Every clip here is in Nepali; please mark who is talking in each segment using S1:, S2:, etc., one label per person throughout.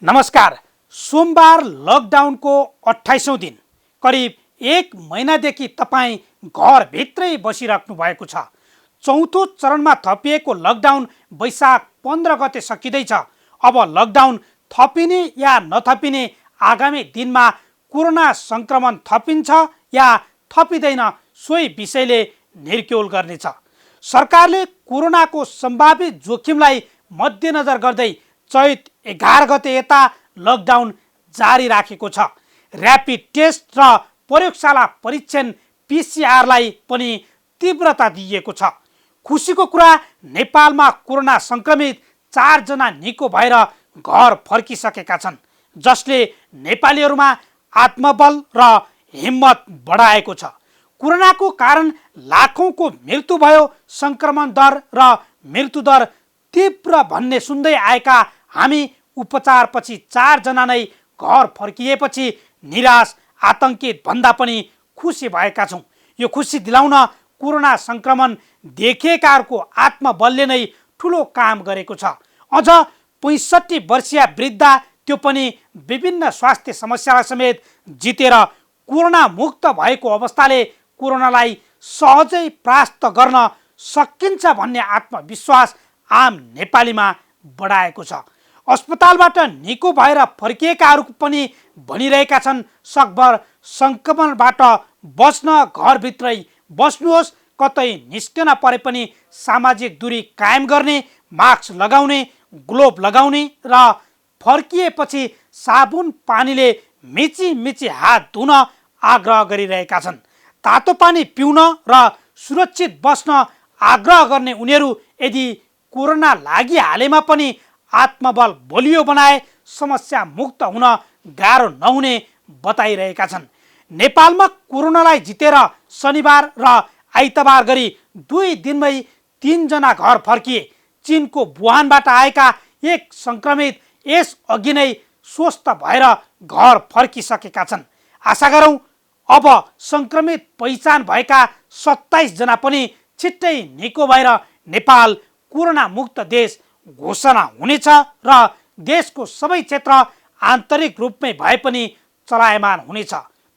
S1: नमस्कार। सोमबार लकडाउनको 28औं दिन, करिब 1 महिनादेखि तपाईँ घरभित्रै बसिराख्नु भएको छ। चौथो चरणमा थपिएको लकडाउन वैशाख 15 गते सकिँदैछ। अब लकडाउन थपिने या नथपिने आगामी दिनमा कोरोना संक्रमण थपिन्छ या थपिँदैन, सोही विषयले निर्क्युल गर्नेछ। सरकारले कोरोनाको सम्भावित जोखिमलाई मध्यनजर गर्दै चैत 11 गते यता लकडाउन जारी राखेको छ। र्यापिड टेस्ट र प्रयोगशाला परीक्षण पिसिआरलाई पनि तीव्रता दिइएको छ। खुसीको कुरा, नेपालमा कोरोना संक्रमित 4 जना निको भएर घर फर्किसकेका छन्, जसले नेपालीहरूमा आत्मबल र हिम्मत बढाएको छ। कोरोनाको कारण लाखौंको मृत्यु भयो। संक्रमण दर र मृत्यु दर तीव्र भन्ने सुन्दै आएका हामी उपचारपछि 4 जना नै घर फर्किएपछि निराश, आतंकित भन्दा पनि खुसी भएका छौँ। यो खुसी दिलाउन कोरोना संक्रमण देखिएकाहरूको आत्मबलले नै ठुलो काम गरेको छ। अझ 65 वर्षीय वृद्धा, त्यो पनि विभिन्न स्वास्थ्य समस्यालाई समेत जितेर कोरोना मुक्त भएको अवस्थाले कोरोनालाई सहजै परास्त गर्न सकिन्छ भन्ने आत्मविश्वास आम नेपालीमा बढाएको छ। अस्पतालबाट निको भएर फर्किएकाहरू पनि भनिरहेका छन्, सकभर संक्रमणबाट बच्न घरभित्रै बस्नुहोस्, कतै निस्कन परे पनि सामाजिक दूरी कायम गर्ने, मास्क लगाउने, ग्लोभ लगाउने र फर्किएपछि साबुन पानीले मिची हात धुन आग्रह गरिरहेका छन्। तातो पानी पिउन र सुरक्षित बस्न आग्रह गर्ने उनीहरू यदि कोरोना लागिहालेमा पनि आत्मबल बलियो बनाए समस्या मुक्त हुन गाह्रो नहुने बताइरहेका छन्। नेपालमा कोरोनालाई जितेर शनिबार र आइतबार गरी 2 दिनमै 3 जना घर फर्किए। चीनको वुहानबाट आएका एक संक्रमित यस अघि नै स्वस्थ भएर घर फर्किसकेका छन्। आशा गरौँ अब संक्रमित पहिचान भएका 27 जना पनि छिट्टै निको भएर नेपाल कोरोना मुक्त देश घोषणा हुनेछ र देशको सबै क्षेत्र आन्तरिक रूपमै भए पनि चलायमान हुनेछ।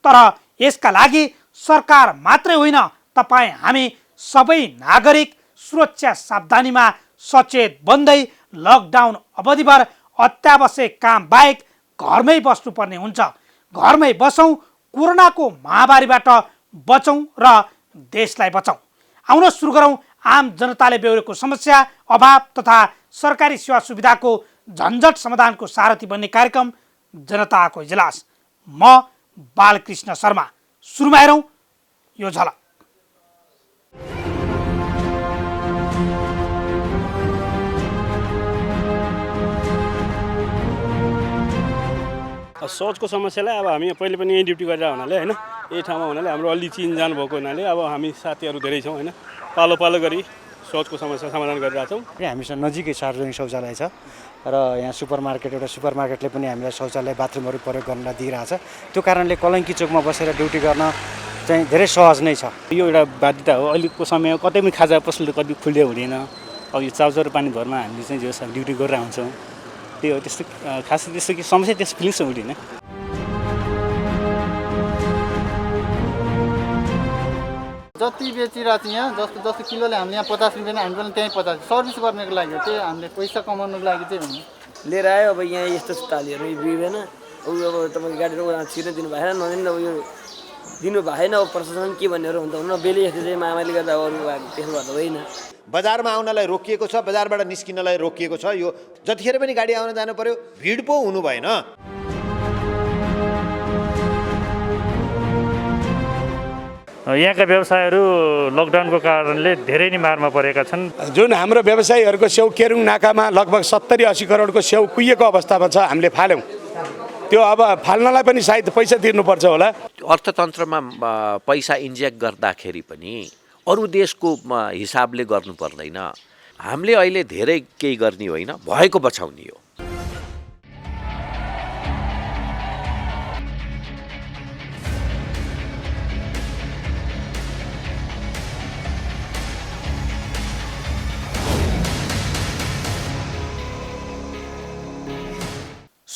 S1: तर यसका लागि सरकार मात्रै होइन, तपाईँ हामी सबै नागरिक सुरक्षा सावधानीमा सचेत बन्दै लकडाउन अवधिभर अत्यावश्यक काम बाहेक घरमै बस्नुपर्ने हुन्छ। घरमै बसौँ, कोरोनाको महामारीबाट बचौँ र देशलाई बचाउँ। आउन सुरु गरौँ आम जनताले बेहोरेको समस्या, अभाव तथा सरकारी सेवा सुविधाको झन्झट समाधानको सारथी बन्ने कार्यक्रम जनताको इजलास। म बालकृष्ण शर्मा। सुरुमा हेरौँ यो झलक।
S2: सोचको समस्यालाई अब हामी पहिले पनि यही ड्युटी गरेर हुनाले होइन, यही ठाउँमा हुनाले हाम्रो अलि चिनजान भएको हुनाले अब हामी साथीहरू धेरै छौँ होइन, पालो पालो गरी सोचको समस्या समाधान गरिरहेछौँ।
S3: हामीसँग नजिकै सार्वजनिक शौचालय छ र यहाँ एउटा सुपरमार्केटले पनि हामीलाई शौचालय बाथरुमहरू प्रयोग गर्न दिइरहेछ। त्यो कारणले कलङ्की चोकमा बसेर ड्युटी गर्न चाहिँ धेरै सहज नै छ।
S2: यो एउटा बाध्यता हो। अहिलेको समय कतै पनि खाजा पसल कति खुल्यो हुँदैन। अब यो चाउचाउ पानी भरमा हामीले चाहिँ जो ड्युटी गरेर हुन्छौँ, त्यो त्यस्तो खासै त्यस्तो कि समस्या त्यस्तो फिलिङ्स हुँदैन।
S4: जति बेचिरहेको छ यहाँ, जस्तो किलोले हामीले यहाँ 50 रुपियाँ, हामी पनि त्यहीँ 50 सर्भिस गर्नको लागि हो। त्यही हामीले पैसा कमाउनको लागि चाहिँ हुनु
S5: लिएर आयो। अब यहाँ यस्तो तालीहरू बिग्रेन, अब तपाईँको गाडीहरू छिटो दिनु भएन, नदिनु अब यो दिनु भएन। अब प्रशासन के भन्नेहरू हुन्छ हुन बेली यस्तो चाहिँ महामारीले गर्दा अरू त्यसो गर्दा होइन।
S6: बजारमा आउनलाई रोकिएको छ, बजारबाट निस्किनलाई रोकिएको छ। यो जतिखेर पनि गाडी आउन जानु पर्यो, भिड पो हुनु भएन।
S7: यहाँका व्यवसायहरू लकडाउनको कारणले धेरै नै मारमा परेका छन्।
S8: जुन हाम्रो व्यवसायीहरूको स्याउ केरुङ नाकामा लगभग 70-80 करोडको स्याउ कुहिएको अवस्थामा छ, हामीले फाल्यौँ। त्यो अब फाल्नलाई पनि सायद पैसा तिर्नुपर्छ होला।
S9: अर्थतन्त्रमा पैसा इन्जेक्ट गर्दाखेरि पनि अरू देशको हिसाबले गर्नु पर्दैन। हामीले अहिले धेरै केही गर्ने होइन, भएको बचाउने हो।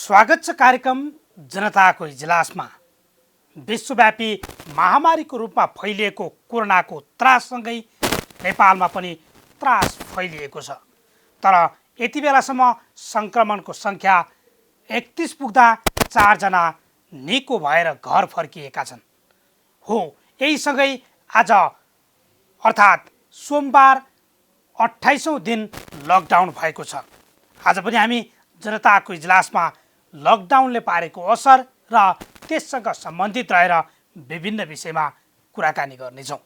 S1: स्वागत छ कार्यक्रम जनताको इजलासमा। विश्वव्यापी महामारीको रूपमा फैलिएको कोरोनाको त्राससँगै नेपालमा पनि त्रास फैलिएको छ। तर यति बेलासम्म सङ्क्रमणको सङ्ख्या 31 पुग्दा 4 जना निको भएर घर फर्किएका छन्। हो, यहीसँगै आज अर्थात् सोमबार 28औं दिन लकडाउन भएको छ। आज पनि हामी जनताको इजलासमा लकडाउनले पारेको असर र त्यससँग सम्बन्धित रहेर विभिन्न विषयमा कुराकानी गर्नेछौँ।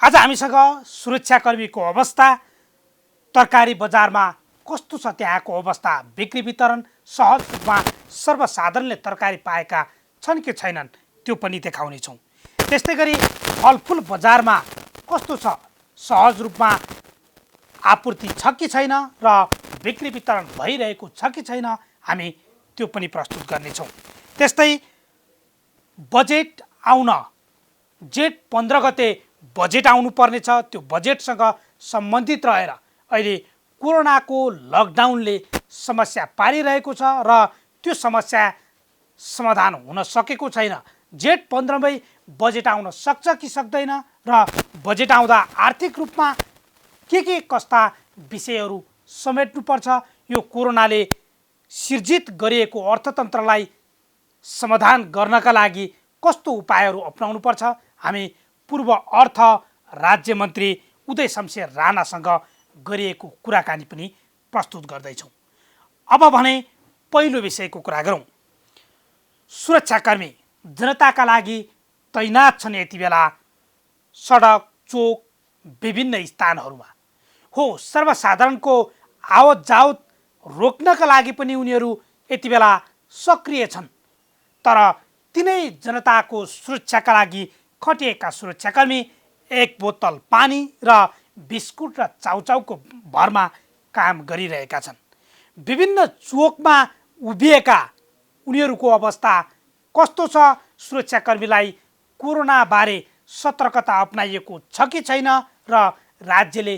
S1: आज हामीसँग सुरक्षाकर्मीको अवस्था, तरकारी बजारमा कस्तो छ त्यहाँको अवस्था, बिक्री वितरण सहज रूपमा सर्वसाधारणले तरकारी पाएका छन् कि छैनन् त्यो पनि देखाउनेछौँ। त्यस्तै गरी फलफुल बजारमा कस्तो छ, सहज रूपमा आपूर्ति छ कि छैन र बिक्री वितरण भइरहेको छ कि छैन हामी त्यो पनि प्रस्तुत गर्नेछौँ। त्यस्तै बजेट आउन जेठ 15 गते बजेट आउनुपर्ने छ। त्यो बजेटसँग सम्बन्धित रहेर अहिले कोरोनाको लकडाउनले समस्या पारिरहेको छ र त्यो समस्या समाधान हुन सकेको छैन। जेठ 15 मै बजेट आउन सक्छ कि सक्दैन र बजेट आउँदा आर्थिक रूपमा के कस्ता विषयहरू समेट्नुपर्छ, यो कोरोनाले सिर्जित गरिएको अर्थतन्त्रलाई समाधान गर्नका लागि कस्तो उपायहरू अपनाउनुपर्छ, हामी पूर्व अर्थ राज्य मन्त्री उदय शमशेर राणासँग गरिएको कुराकानी पनि प्रस्तुत गर्दैछौँ। अब भने पहिलो विषयको कुरा गरौँ। सुरक्षाकर्मी जनताका लागि तैनात छन् यति बेला सडक, चोक, विभिन्न स्थानहरूमा। हो, सर्वसाधारणको आवत जावत रोक्नका लागि पनि उनीहरू यति बेला सक्रिय छन्। तर तिनै जनताको सुरक्षाका लागि खटिएका सुरक्षाकर्मी एक बोतल पानी र बिस्कुट र चाउचाउको भरमा काम गरिरहेका छन्। विभिन्न चोकमा उभिएका उनीहरूको अवस्था कस्तो छ, सुरक्षाकर्मीलाई कोरोनाबारे सतर्कता अपनाइएको छ कि छैन र राज्यले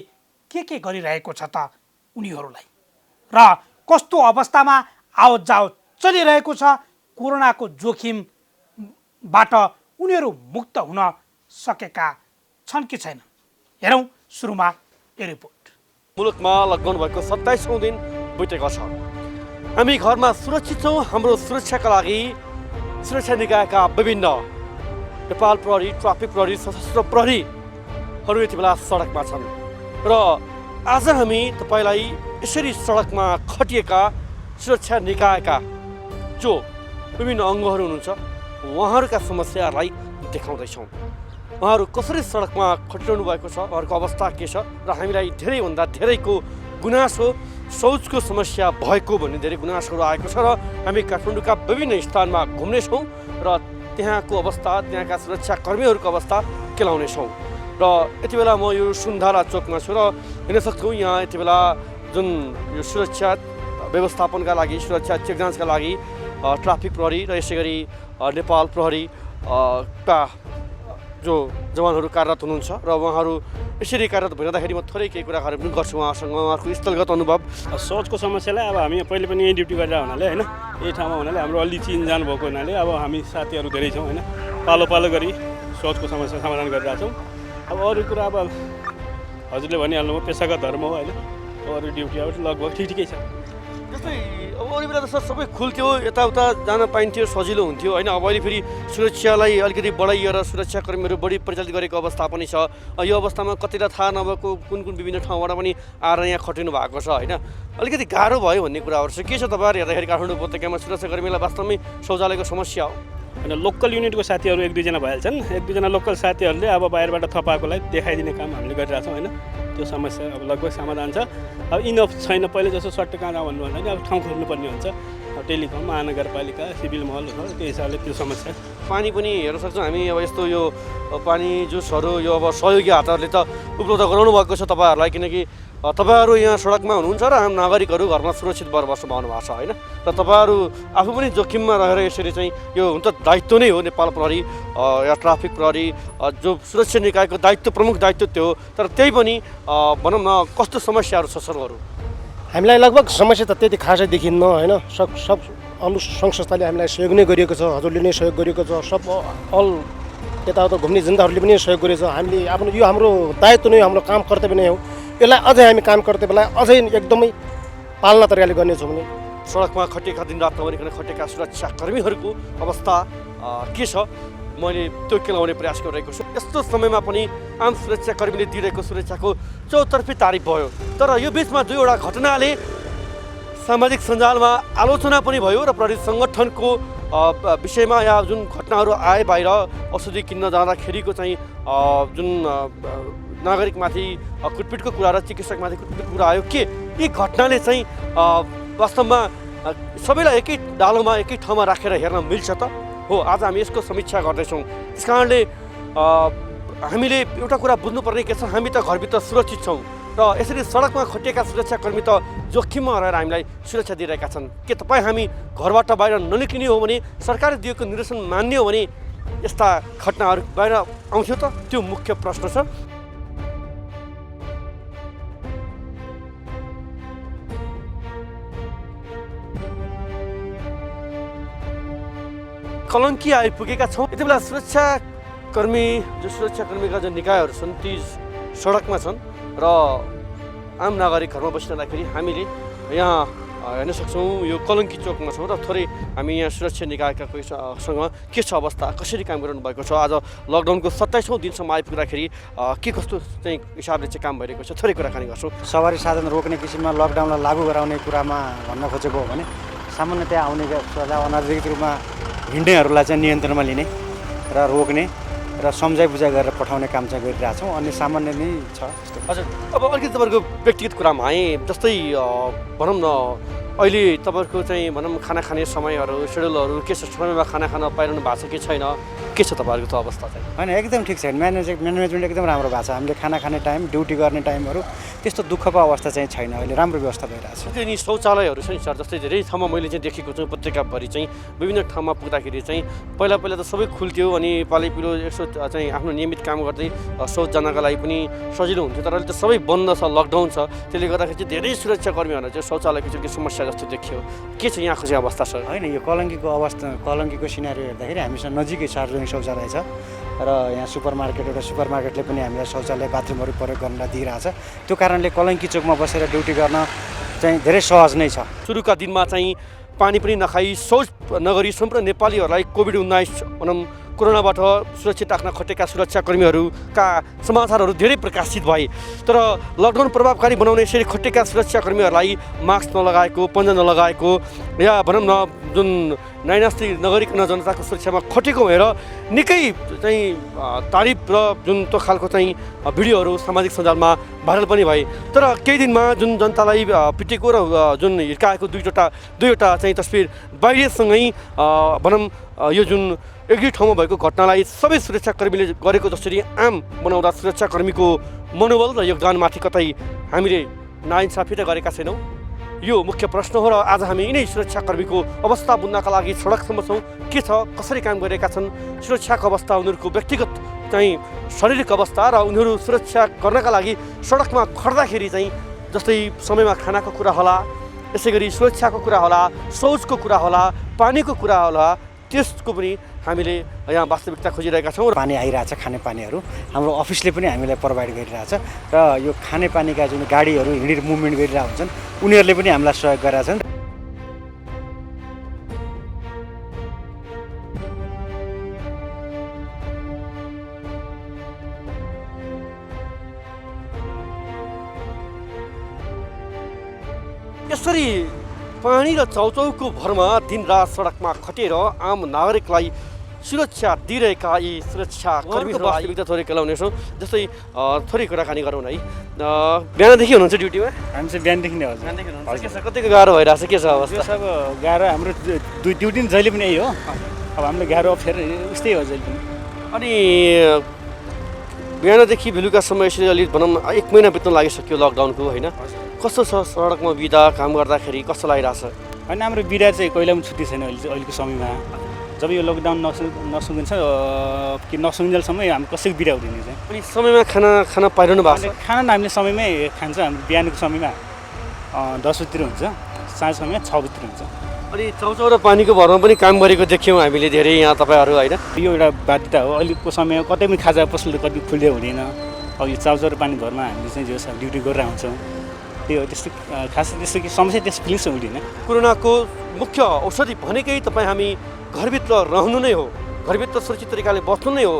S1: के गरिरहेको छ त उनीहरूलाई, र कस्तो अवस्थामा आवत जावत चलिरहेको छ, कोरोनाको जोखिमबाट उनीहरू मुक्त हुन सकेका छन् कि छैनन्। हेरौँ सुरुमा यो रिपोर्ट।
S10: मुलुकमा लकडाउन भएको 27औं दिन बितेको छ। हामी घरमा सुरक्षित छौँ। हाम्रो सुरक्षाका लागि सुरक्षा निकायका विभिन्न नेपाल प्रहरी, ट्राफिक प्रहरी, सशस्त्र प्रहरीहरू यति बेला सडकमा छन् र आज हामी तपाईँलाई यसरी सडकमा खटिएका सुरक्षा निकायका जो विभिन्न अङ्गहरू हुनुहुन्छ उहाँहरूका समस्याहरूलाई देखाउँदैछौँ। उहाँहरू कसरी सडकमा खटिरहनु भएको छ, उहाँहरूको अवस्था के छ र हामीलाई धेरैभन्दा धेरैको गुनासो शौचको समस्या भएको भन्ने धेरै गुनासोहरू आएको छ र हामी काठमाडौँका विभिन्न स्थानमा घुम्नेछौँ र त्यहाँको अवस्था, त्यहाँका सुरक्षाकर्मीहरूको अवस्था केलाउनेछौँ। र यति बेला म यो सुन्धारा चोकमा छु र हेर्न सक्छौँ यहाँ यति बेला जुन यो सुरक्षा व्यवस्थापनका लागि, सुरक्षा चेक जाँचका लागि ट्राफिक प्रहरी र यसै गरी नेपाल प्रहरी का जो जवानहरू कार्यरत हुनुहुन्छ र उहाँहरू यसरी कार्यरत भइरहँदाखेरि म थोरै केही कुराहरू पनि गर्छु उहाँसँग, उहाँहरूको स्थलगत अनुभव।
S2: शौचको समस्यालाई अब हामी पहिले पनि यही ड्युटी गरेर हुनाले होइन, यही ठाउँमा हुनाले हाम्रो अलि चिनजान भएको हुनाले अब हामी साथीहरू धेरै छौँ होइन, पालो पालो गरी शौचको समस्या समाधान गरिरहेछौँ। अब अरू कुरा अब हजुरले भनिहाल्नु भयो पेसागत धर्म हो होइन, अरू ड्युटी अब लगभग ठिकै छ।
S10: जस्तै अब अरू बेला त सर सबै खुल्थ्यो, यताउता जान पाइन्थ्यो, सजिलो हुन्थ्यो होइन। अब अहिले फेरि सुरक्षालाई अलिकति बढाइएर सुरक्षाकर्मीहरू बढी परिचालित गरेको अवस्था पनि छ। यो अवस्थामा कतिलाई थाहा नभएको कुन विभिन्न ठाउँबाट पनि आएर यहाँ खटिनु भएको छ होइन, अलिकति गाह्रो भयो भन्ने कुराहरू छ। के छ तपाईँहरू हेर्दाखेरि काठमाडौँ उपत्यकामा सुरक्षाकर्मीलाई वास्तवमै शौचालयको समस्या हो
S2: होइन? लोकल युनिटको साथीहरू 1-2 जना भइहाल्छन्, 1-2 जना लोकल साथीहरूले अब बाहिरबाट थपाएकोलाई देखाइदिने काम हामीले गरिरहेछौँ होइन। त्यो समस्या अब लगभग समाधान छ। अब इनफ छैन, पहिले जस्तो सट्ट कहाँ जाँ भन्नु भन्दा अब ठाउँ खोज्नुपर्ने हुन्छ। अब टेलिकम, महानगरपालिका, सिभिल महल छ, त्यो हिसाबले त्यो समस्या।
S10: पानी पनि हेर्न सक्छौँ हामी। अब यस्तो यो पानी जुसहरू यो अब सहयोगी हातहरूले त उपलब्ध गराउनु भएको छ तपाईँहरूलाई, किनकि तपाईँहरू यहाँ सडकमा हुनुहुन्छ र आम नागरिकहरू घरमा सुरक्षित भएर बस्नु भएको छ होइन। र तपाईँहरू आफू पनि जोखिममा रहेर यसरी चाहिँ यो हुन त दायित्व नै हो नेपाल प्रहरी या ट्राफिक प्रहरी जो सुरक्षा निकायको दायित्व, प्रमुख दायित्व त्यो हो। तर त्यही पनि भनौँ न कस्तो समस्याहरू छ सरहरू?
S3: हामीलाई लगभग समस्या त त्यति खासै देखिन्न होइन। सब
S11: अरू सङ्घ संस्थाले हामीलाई सहयोग नै गरिएको छ, हजुरले नै सहयोग गरिएको छ, सब अल यताउता घुम्ने जनताहरूले पनि सहयोग गरेको छ। हामीले आफ्नो यो हाम्रो दायित्व नै, हाम्रो काम कर्तव्य नै हो। यसलाई अझै हामी काम कर्तव्यलाई अझै एकदमै पालना तरिकाले गर्नेछौँ भने
S10: सडकमा खटेका दिनरात नभनिकन खटेका सुरक्षाकर्मीहरूको अवस्था के छ मैले त्यो केलाउने प्रयास गरिरहेको छु। यस्तो समयमा पनि आम सुरक्षाकर्मीले दिइरहेको सुरक्षाको चौतर्फी तारिफ भयो। तर यो बिचमा दुईवटा घटनाले सामाजिक सञ्जालमा आलोचना पनि भयो र प्रहरी सङ्गठनको विषयमा या जुन घटनाहरू आए बाहिर औषधि किन्न जाँदाखेरिको चाहिँ जुन नागरिकमाथि कुटपिटको कुरा र चिकित्सकमाथि कुटपिटको कुरा आयो के यी घटनाले चाहिँ वास्तवमा सबैलाई एकै डालोमा एकै ठाउँमा राखेर हेर्न मिल्छ त? हो, आज हामी यसको समीक्षा गर्दैछौँ। त्यस कारणले हामीले एउटा कुरा बुझ्नुपर्ने के छ, हामी त घरभित्र सुरक्षित छौँ र यसरी सडकमा खटिएका सुरक्षाकर्मी त जोखिममा रहेर हामीलाई सुरक्षा दिइरहेका छन्। के तपाईँ हामी घरबाट बाहिर ननिक्लिने हो भने, सरकारले दिएको निर्देशन मान्ने हो भने यस्ता घटनाहरू बाहिर आउँथ्यो त? त्यो मुख्य प्रश्न छ। कलङ्की आइपुगेका छौँ। यति बेला सुरक्षाकर्मीका जुन निकायहरू छन् ती सडकमा छन् र आम नागरिक घरमा बसिरहँदाखेरि हामीले यहाँ हेर्न सक्छौँ यो कलङ्की चोकमा छौँ र थोरै हामी यहाँ सुरक्षा निकायका कोहीसँग के छ अवस्था, कसरी काम गरिरहनु भएको छ, आज लकडाउनको 27औं दिनसम्म आइपुग्दाखेरि के कस्तो चाहिँ हिसाबले चाहिँ काम भइरहेको छ, थोरै कुराकानी गर्छौँ।
S3: सवारी साधन रोक्ने किसिममा लकडाउनलाई लागू गराउने कुरामा भन्न खोजेको हो भने सामान्यतया आउने अनाधिकृत रूपमा हिँड्नेहरूलाई चाहिँ नियन्त्रणमा लिने र रोक्ने र सम्झाइ बुझाइ गरेर पठाउने काम चाहिँ गरिरहेछौँ। अनि सामान्य नै छ।
S10: हजुर, अब अलिकति तपाईँहरूको व्यक्तिगत कुरामा आएँ, जस्तै भनौँ न अहिले तपाईँहरूको चाहिँ भनौँ खाना खाने समयहरू सेड्युलहरू के छ, समयमा खाना खान पाइरहनु भएको छ कि छैन, के छ तपाईँहरूको त अवस्था चाहिँ?
S3: होइन, एकदम ठिक छ। म्यानेजमेन्ट एकदम राम्रो भएको छ। हामीले खाना खाने टाइम, ड्युटी गर्ने टाइमहरू त्यस्तो दुःखको अवस्था चाहिँ छैन। अहिले राम्रो व्यवस्था भइरहेको छ।
S10: त्यो नि शौचालयहरू छ नि सर, जस्तै धेरै ठाउँमा मैले चाहिँ देखेको छु पत्रिकाभरि चाहिँ विभिन्न ठाउँमा पुग्दाखेरि चाहिँ पहिला त सबै खुल्थ्यो अनि पालैपिलो यसो चाहिँ आफ्नो नियमित काम गर्दै शौच जानको लागि पनि सजिलो हुन्थ्यो। तर अहिले त सबै बन्द छ, लकडाउन छ। त्यसले गर्दाखेरि चाहिँ धेरै सुरक्षाकर्मीहरूलाई चाहिँ शौचालयको चाहिँ समस्या जस्तो देखियो। के छ यहाँको चाहिँ अवस्था छ?
S3: होइन, यो कलङ्कीको सिनारी हेर्दाखेरि हामीसँग नजिकै सार्वजनिक शौचालय छ र यहाँ सुपर मार्केटले पनि हामीलाई शौचालय बाथरुमहरू प्रयोग गर्न दिइरहेछ। त्यो कारणले कलङ्की चोकमा बसेर ड्युटी गर्न चाहिँ धेरै सहज नै छ।
S10: सुरुका दिनमा चाहिँ पानी पनि नखाई शौच नगरी सम्पूर्ण नेपालीहरूलाई कोभिड-19 भनौँ कोरोनाबाट सुरक्षित राख्न खटेका सुरक्षाकर्मीहरूका समाचारहरू धेरै प्रकाशित भए। तर लकडाउन प्रभावकारी बनाउने यसरी खटेका सुरक्षाकर्मीहरूलाई मास्क नलगाएको, पन्जा नलगाएको या भनौँ न जुन नाइनास्ती नगरिकन जनताको सुरक्षामा खटेको भएर निकै चाहिँ तारिफ र जुन त्यो खालको चाहिँ भिडियोहरू सामाजिक सञ्जालमा भाइरल पनि भए। तर केही दिनमा जुन जनतालाई पिटेको र जुन हिर्काएको दुईवटा चाहिँ तस्बिर बाहिरसँगै भनौँ यो जुन एकै ठाउँमा भएको घटनालाई सबै सुरक्षाकर्मीले गरेको जसरी आम बनाउँदा सुरक्षाकर्मीको मनोबल र योगदानमाथि कतै हामीले नाइन्साफी त गरेका छैनौँ? यो मुख्य प्रश्न हो र आज हामी यिनै सुरक्षाकर्मीको अवस्था बुझ्नका लागि सडकसम्म छौँ। के छ, कसरी काम गरिरहेका छन्, सुरक्षाको अवस्था, उनीहरूको व्यक्तिगत चाहिँ शारीरिक अवस्था र उनीहरू सुरक्षा गर्नका लागि सडकमा खड्दाखेरि चाहिँ जस्तै समयमा खानाको कुरा होला, यसै गरी सुरक्षाको कुरा होला, शौचको कुरा होला, पानीको कुरा होला, त्यसको पनि हामीले यहाँ वास्तविकता खोजिरहेका छौँ।
S3: पानी आइरहेछ, खानेपानीहरू हाम्रो अफिसले पनि हामीलाई प्रोभाइड गरिरहेछ र यो खानेपानीका जुन गाडीहरू हिँडेर मुभमेन्ट गरिरहेका हुन्छन् उनीहरूले पनि हामीलाई सहयोग गरेका छन्।
S10: यसरी पानी र चौचौको भरमा दिनरात सडकमा खटेर आम नागरिकलाई सुरक्षा दिइरहेका यी सुरक्षाकर्मीहरू वास्तविकता थोरै केलाउनेछौँ। जस्तै थोरै कुराकानी गरौँ है। बिहानदेखि हुनुहुन्छ ड्युटीमा?
S7: हामी चाहिँ बिहानदेखि नै हजुर।
S10: के छ, कतिको गाह्रो भइरहेछ, के छ अवस्था?
S7: अब गाह्रो हाम्रो ड्युटी जहिले पनि यही हो। अब हामीले गाह्रो अप्ठ्यारो उस्तै हो जहिले पनि।
S10: अनि बिहानदेखि बेलुकासम्म यसरी अलिक भनौँ 1 महिना बित्न लागिसक्यो लकडाउनको, होइन? कस्तो छ सडकमा बिदा काम गर्दाखेरि, कस्तो लागिरहेछ?
S7: होइन, हाम्रो बिदा चाहिँ कहिले पनि छुट्टी छैन अहिलेको समयमा। जब यो लकडाउन नसुनिन्छ कि नसुनिन्जेलसम्म हामी कसैको बिदा हुँदैन चाहिँ।
S10: अनि समयमा खाना पाइरहनु भएको छ?
S7: खाना हामीले समयमै खान्छ। हाम्रो बिहानको समयमा 10 बजीतिर हुन्छ, साँझ समयमा 6 बजीतिर हुन्छ।
S10: अनि चाउचाउ र पानीको भरमा पनि काम गरेको देख्यौँ हामीले धेरै यहाँ तपाईँहरू होइन।
S7: यो एउटा बाध्यता हो। अहिलेको समय कतै पनि खाजा पसल कति खुल्यो हुँदैन। अब यो चाउचाउ र पानी भरमा हामीले चाहिँ जो ड्युटी गरेर आउँछौँ, त्यो त्यस्तो खास त्यस्तो कि समस्या त्यस्तो फिलिङ्स हुँदैन।
S10: कोरोनाको मुख्य औषधि भनेकै तपाईँ हामी घरभित्र रहनु नै हो, घरभित्र सुरक्षित तरिकाले बस्नु नै हो।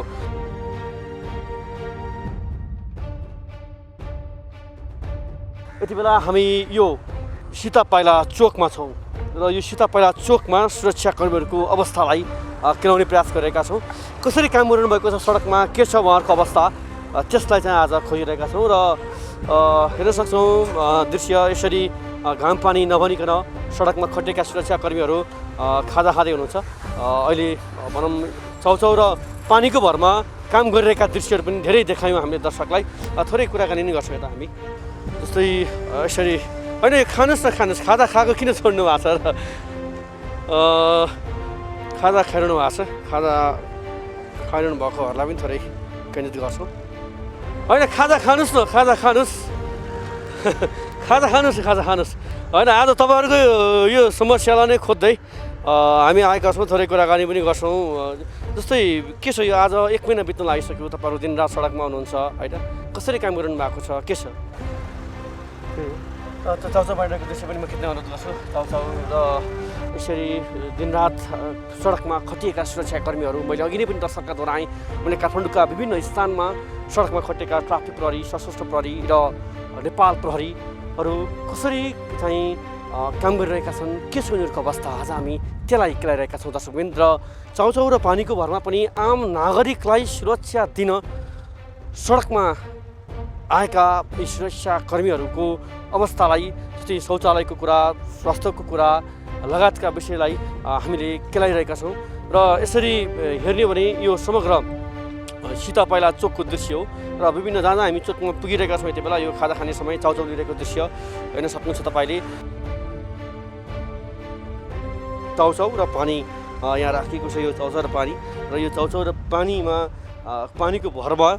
S10: यति बेला हामी यो सीता पाइला चोकमा छौँ र यो सीता पाइला चोकमा सुरक्षाकर्मीहरूको अवस्थालाई केलाउने प्रयास गरेका छौँ। कसरी काम गरिरहनु भएको छ सडकमा, के छ उहाँहरूको अवस्था, त्यसलाई चाहिँ आज खोजिरहेका छौँ र हेर्न सक्छौँ दृश्य यसरी घाम पानी नभनिकन सडकमा खटेका सुरक्षाकर्मीहरू खाजा खाँदै हुनुहुन्छ। अहिले भनौँ चाउचाउ र पानीको भरमा काम गरिरहेका दृश्यहरू पनि धेरै देखायौँ हामीले दर्शकलाई। थोरै कुराकानी नै गर्छौँ यता हामी, जस्तै यसरी होइन खानुहोस् न खानुहोस्, खाजा खाएको किन छोड्नु भएको छ र खाजा खाइरहनु भएको छ, खाजा खाइरहनु भएकोहरूलाई पनि थोरै केन्द्रित गर्छौँ। होइन खाजा खानुहोस् न, खाजा खानुहोस्, खाजा खानुहोस्, खाजा खानुहोस्। होइन आज तपाईँहरूको यो समस्यालाई नै खोज्दै हामी आएका छौँ, थोरै कुराकानी पनि गर्छौँ। जस्तै के छ यो आज 1 महिना बित्न लागिसक्यो, तपाईँहरू दिनरात सडकमा हुनुहुन्छ होइन, कसरी काम गरिरहनु भएको छ, के छ? चाउचाउ बाँडेको दृश्य पनि म खिच्न अनुरोध गर्छु। चाउचाउ र यसरी दिनरात सडकमा खटिएका सुरक्षाकर्मीहरू मैले अघि नै पनि दर्शकका दोहोऱ्याएँ। मैले काठमाडौँका विभिन्न स्थानमा सडकमा खटेका ट्राफिक प्रहरी, सशस्त्र प्रहरी र नेपाल प्रहरीहरू कसरी चाहिँ काम गरिरहेका छन्, के छ उनीहरूको अवस्था, आज हामी त्यसलाई केलाइरहेका छौँ दर्शकवृन्द। र चाउचाउ र पानीको भरमा पनि आम नागरिकलाई सुरक्षा दिन सडकमा आएका यी सुरक्षाकर्मीहरूको अवस्थालाई, जस्तै शौचालयको कुरा, स्वास्थ्यको कुरा लगायतका विषयलाई हामीले केलाइरहेका छौँ। र यसरी हेर्ने भने यो समग्र सीता पाइला चोकको दृश्य हो र विभिन्न जहाँ हामी चोकमा पुगिरहेका छौँ यति बेला यो खाजा खाने समय चाउचाउ लिइरहेको दृश्य हेर्न सक्नुहुन्छ तपाईँले। चाउचाउ र पानी यहाँ राखिएको छ, यो चाउचाउ र पानी, र यो चाउचाउ र पानीमा पानीको भरमा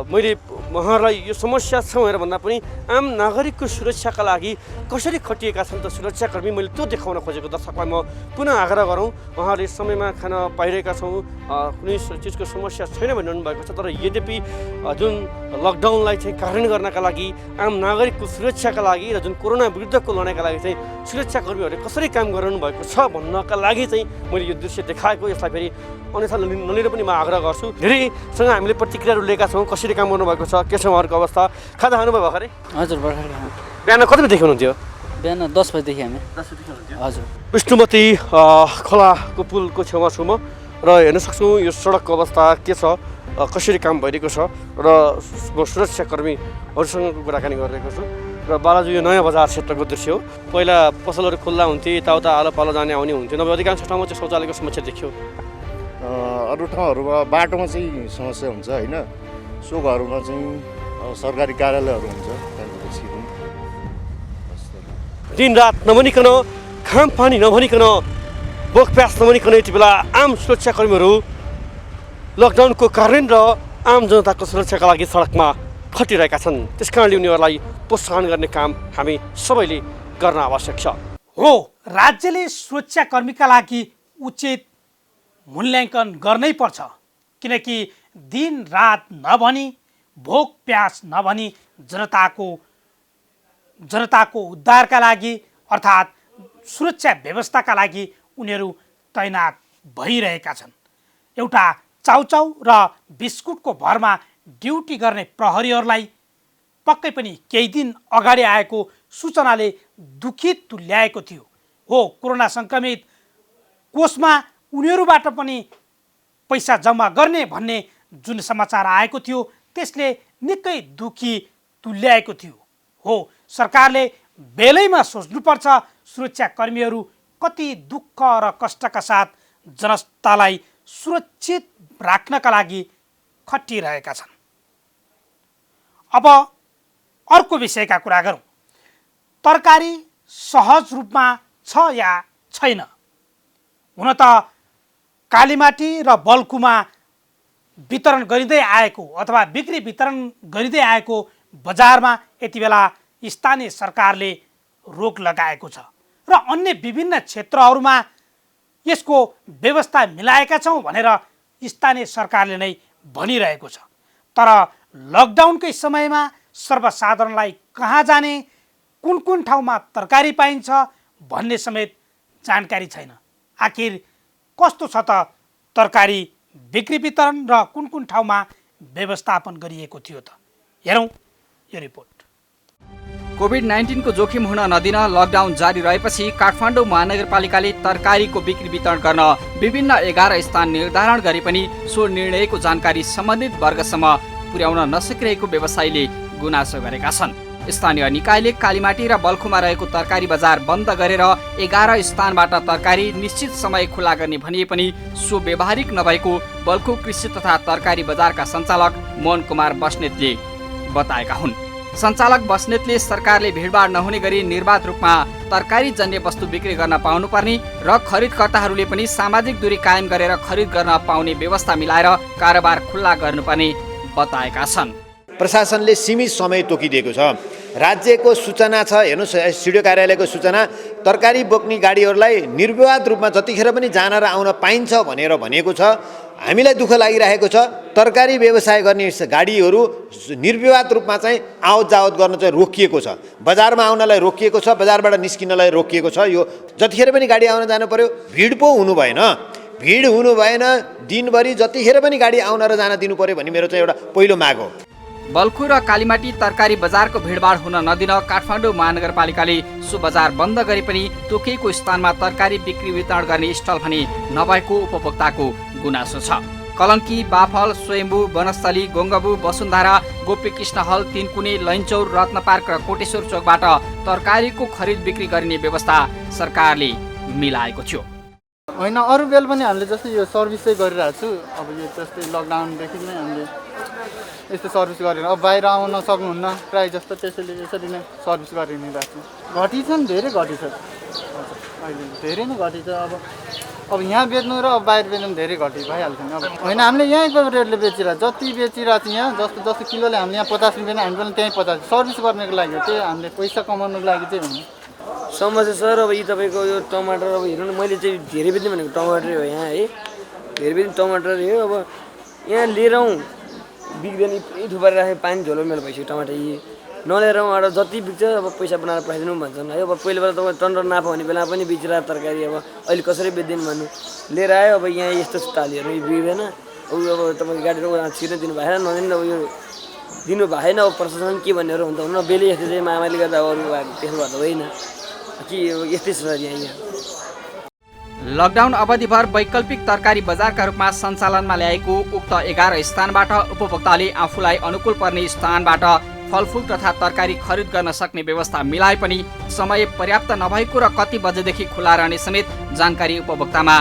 S10: मैले उहाँहरूलाई यो समस्या छ भनेर भन्दा पनि आम नागरिकको सुरक्षाका लागि कसरी खटिएका छन् त सुरक्षाकर्मी, मैले त्यो देखाउन खोजेको दर्शकलाई म पुनः आग्रह गरौँ। उहाँहरूले समयमा खान पाइरहेका छौँ, कुनै चिजको समस्या छैन भनिरहनु भएको छ, तर यद्यपि जुन लकडाउनलाई चाहिँ कार्यान्वयन गर्नका लागि, आम नागरिकको सुरक्षाका लागि र जुन कोरोना विरुद्धको लडाइँका लागि चाहिँ सुरक्षाकर्मीहरूले कसरी काम गरिरहनु भएको छ भन्नका लागि चाहिँ मैले यो दृश्य देखाएको। यसलाई फेरि अन्यथा नलिएर पनि म आग्रह गर्छु। धेरैसँग हामीले प्रतिक्रियाहरू लिएका छौँ, कसरी काम गर्नुभएको छ, के छ उहाँहरूको अवस्था। खाजा खानुभयो भर्खरै?
S5: हजुर भर्खर
S10: बिहान कति बजी देख्नुहुन्थ्यो?
S5: बिहान 10 बजीदेखि हामी। हजुर
S10: विष्णुमती खोलाको पुलको छेउमा छु म र हेर्न सक्छौँ यो सडकको अवस्था के छ, कसरी काम भइरहेको छ र सुरक्षाकर्मीहरूसँग कुराकानी गरिरहेको छु। र बालाजु यो नयाँ बजार क्षेत्रको दृश्य हो। पहिला पसलहरू खुल्ला हुन्थे, यताउता आलो पालो जाने आउने हुन्थ्यो, नभए अधिकांश ठाउँमा चाहिँ शौचालयको समस्या देखियो।
S12: अरू ठाउँहरूमा बाटोमा चाहिँ समस्या हुन्छ होइन, सो घरहरूमा चाहिँ सरकारी कार्यालयहरू हुन्छ,
S10: दिनरात नभनिकन, घाम पानी नभनिकन, भोक प्यास नभनिकन यति बेला आम सुरक्षाकर्मीहरू लकडाउनको कारण र आम जनताको सुरक्षाका लागि सडकमा खटिरहेका छन्। त्यस कारणले उनीहरूलाई प्रोत्साहन गर्ने काम हामी सबैले गर्न आवश्यक छ।
S1: हो, राज्यले सुरक्षाकर्मीका लागि उचित मूल्याङ्कन गर्नै पर्छ, किनकि दिन रात नभनी, भोक प्यास नभनी जनताको उद्धारका लागि अर्थात् सुरक्षा व्यवस्थाका लागि उनीहरू तैनात भइरहेका छन्। एउटा चाउचाउ र बिस्कुटको भरमा ड्युटी गर्ने प्रहरीहरूलाई पक्कै पनि केही दिन अगाडि आएको सूचनाले दुखित तुल्याएको थियो। हो, कोरोना सङ्क्रमित कोषमा उनीहरूबाट पनि पैसा जम्मा गर्ने भन्ने जुन समाचार आएको थियो त्यसले निकै दुखी तुल्याएको थियो। हो, सरकारले बेलैमा सोच्नुपर्छ सुरक्षाकर्मीहरू कति दुःख र कष्टका साथ जनतालाई सुरक्षित राख्नका लागि खटिरहेका छन्। अब अर्को विषयका कुरा गरौँ। तरकारी सहज रूपमा छ या छैन? हुन त कालीमाटी र बल्कुमा वितरण गरिँदै आएको अथवा बिक्री वितरण गरिँदै आएको बजारमा यति बेला स्थानीय सरकारले रोक लगाएको छ र अन्य विभिन्न क्षेत्रहरूमा यसको व्यवस्था मिलाएका छौँ भनेर स्थानीय सरकारले नै भनिरहेको छ। तर लकडाउनकै समयमा सर्वसाधारणलाई कहाँ जाने, कुन कुन ठाउँमा तरकारी पाइन्छ भन्ने समेत जानकारी छैन। आखिर कस्तो छ त तरकारी बिक्री वितरण र कुन कुन ठाउँमा व्यवस्थापन गरिएको थियो त? हेरौँ यो रिपोर्ट।
S13: कोभिड-19 को जोखिम हुन नदिन लकडाउन जारी रहेपछि काठमाडौँ महानगरपालिकाले तरकारीको बिक्री वितरण गर्न विभिन्न 11 स्थान निर्धारण गरे पनि सो निर्णयको जानकारी सम्बन्धित वर्गसम्म पुर्याउन नसकिरहेको व्यवसायीले गुनासो गरेका छन्। स्थानीय निकायले कालीमाटी र बल्खुमा रहेको तरकारी बजार बन्द गरेर 11 स्थानबाट तरकारी निश्चित समय खुला गर्ने भनिए पनि सो व्यवहारिक नभएको बल्खु कृषि तथा तरकारी बजारका सञ्चालक मोहन कुमार बस्नेतले बताएका हुन्। सञ्चालक बस्नेतले सरकारले भिडभाड नहुने गरी निर्बाध रूपमा तरकारी जन्य वस्तु बिक्री गर्न पाउनुपर्ने र खरिदकर्ताहरूले पनि सामाजिक दूरी कायम गरेर खरिद गर्न पाउने व्यवस्था मिलाएर कारोबार खुल्ला गर्नुपर्ने बताएका छन्।
S6: प्रशासनले सीमित समय तोकिदिएको छ। राज्यको सूचना छ, हेर्नुहोस् सिडिओ कार्यालयको सूचना, तरकारी बोक्ने गाडीहरूलाई निर्विवाद रूपमा जतिखेर पनि जान र आउन पाइन्छ भनेर भनेको छ। हामीलाई दुःख लागिरहेको छ, तरकारी व्यवसाय गर्ने गाडीहरू निर्विवाद रूपमा चाहिँ आवत जावत गर्न चाहिँ रोकिएको छ। बजारमा आउनलाई रोकिएको छ, बजारबाट निस्किनलाई रोकिएको छ। यो जतिखेर पनि गाडी आउन जानु पर्यो, भिड पो हुनु भएन, भिड हुनु भएन, दिनभरि जतिखेर पनि गाडी आउन र जान दिनु पर्यो भन्ने मेरो चाहिँ एउटा पहिलो माग हो।
S13: बल्खु र कालीमाटी तरकारी बजारको भिडभाड हुन नदिन काठमाडौँ महानगरपालिकाले सो बजार बन्द गरे पनि तोकिएको स्थानमा तरकारी बिक्री वितरण गर्ने स्टल भने नभएको उपभोक्ताको गुनासो छ। कलङ्की, बाफल, स्वयम्भू, वनस्थली, गोङ्गबु, वसुन्धरा, गोपीकृष्ण हल, तिनकुने, लैनचौर, रत्न पार्क र कोटेश्वर चोकबाट तरकारीको खरिद बिक्री गर्ने व्यवस्था सरकारले मिलाएको थियो।
S4: होइन, अरू बेल पनि हामीले जस्तै यो सर्भिस चाहिँ गरिरहेको छु। अब यो जस्तै लकडाउनदेखि नै हामीले यस्तो सर्भिस गरेर अब बाहिर आउन सक्नुहुन्न प्रायः जस्तो, त्यसैले यसरी नै सर्भिस गरिरहेको छु। घटी छ नि, धेरै घटी छ अहिले, धेरै नै घटी छ। अब यहाँ बेच्नु र अब बाहिर बेच्नु धेरै घटी भइहाल्छ नि। अब होइन, हामीले यहीँको रेटले बेचिरहेको, जति बेचिरहेको छ यहाँ, जस्तो किलोले हामीले यहाँ 50 रुपियाँ, हामी पनि त्यहीँ 50, सर्भिस गर्नको लागि हो, त्यही हामीले पैसा कमाउनुको लागि चाहिँ हुनु।
S5: समस्या सर अब यी तपाईँको यो टमाटर, अब हेर्नु न, मैले चाहिँ धेरै बेच्ने भनेको टमाटरै हो यहाँ है, धेरै बेच्ने टमाटरै हो। अब यहाँ लिएर बिग्दैन, यी थुपारेर राखेँ, पानी झोलो मेल भइसक्यो टमाटर, यी नलिएर उहाँबाट जति बिग्छ अब पैसा बनाएर पठाइदिनु भन्छन् है। अब पहिला बेला तपाईँ टन्डर नाफा हुने बेला पनि बिचरा तरकारी अब अहिले कसरी बेच्दिनु भन्नु, लिएर आयो। अब यहाँ यस्तो टालीहरू बिग्दैन, अब तपाईँको गाडीहरू छिर्न दिनु भएन, नदिनु अब यो दिनु भएन। अब प्रशासन के भन्नेहरू हुन्छ हुन, बेली यस्तो चाहिँ मामाले गर्दा अरू त्यसो भएर होइन कि यस्तै छ यहाँ।
S13: लकडाउन अवधिभर वैकल्पिक तरकारी बजारका रूपमा सञ्चालनमा ल्याएको उक्त 11 स्थानबाट उपभोक्ताले आफूलाई अनुकूल पर्ने स्थानबाट फलफुल तथा तरकारी खरिद गर्न सक्ने व्यवस्था मिलाए पनि समय पर्याप्त नभएको र कति बजेदेखि खुला रहने समेत जानकारी उपभोक्तामा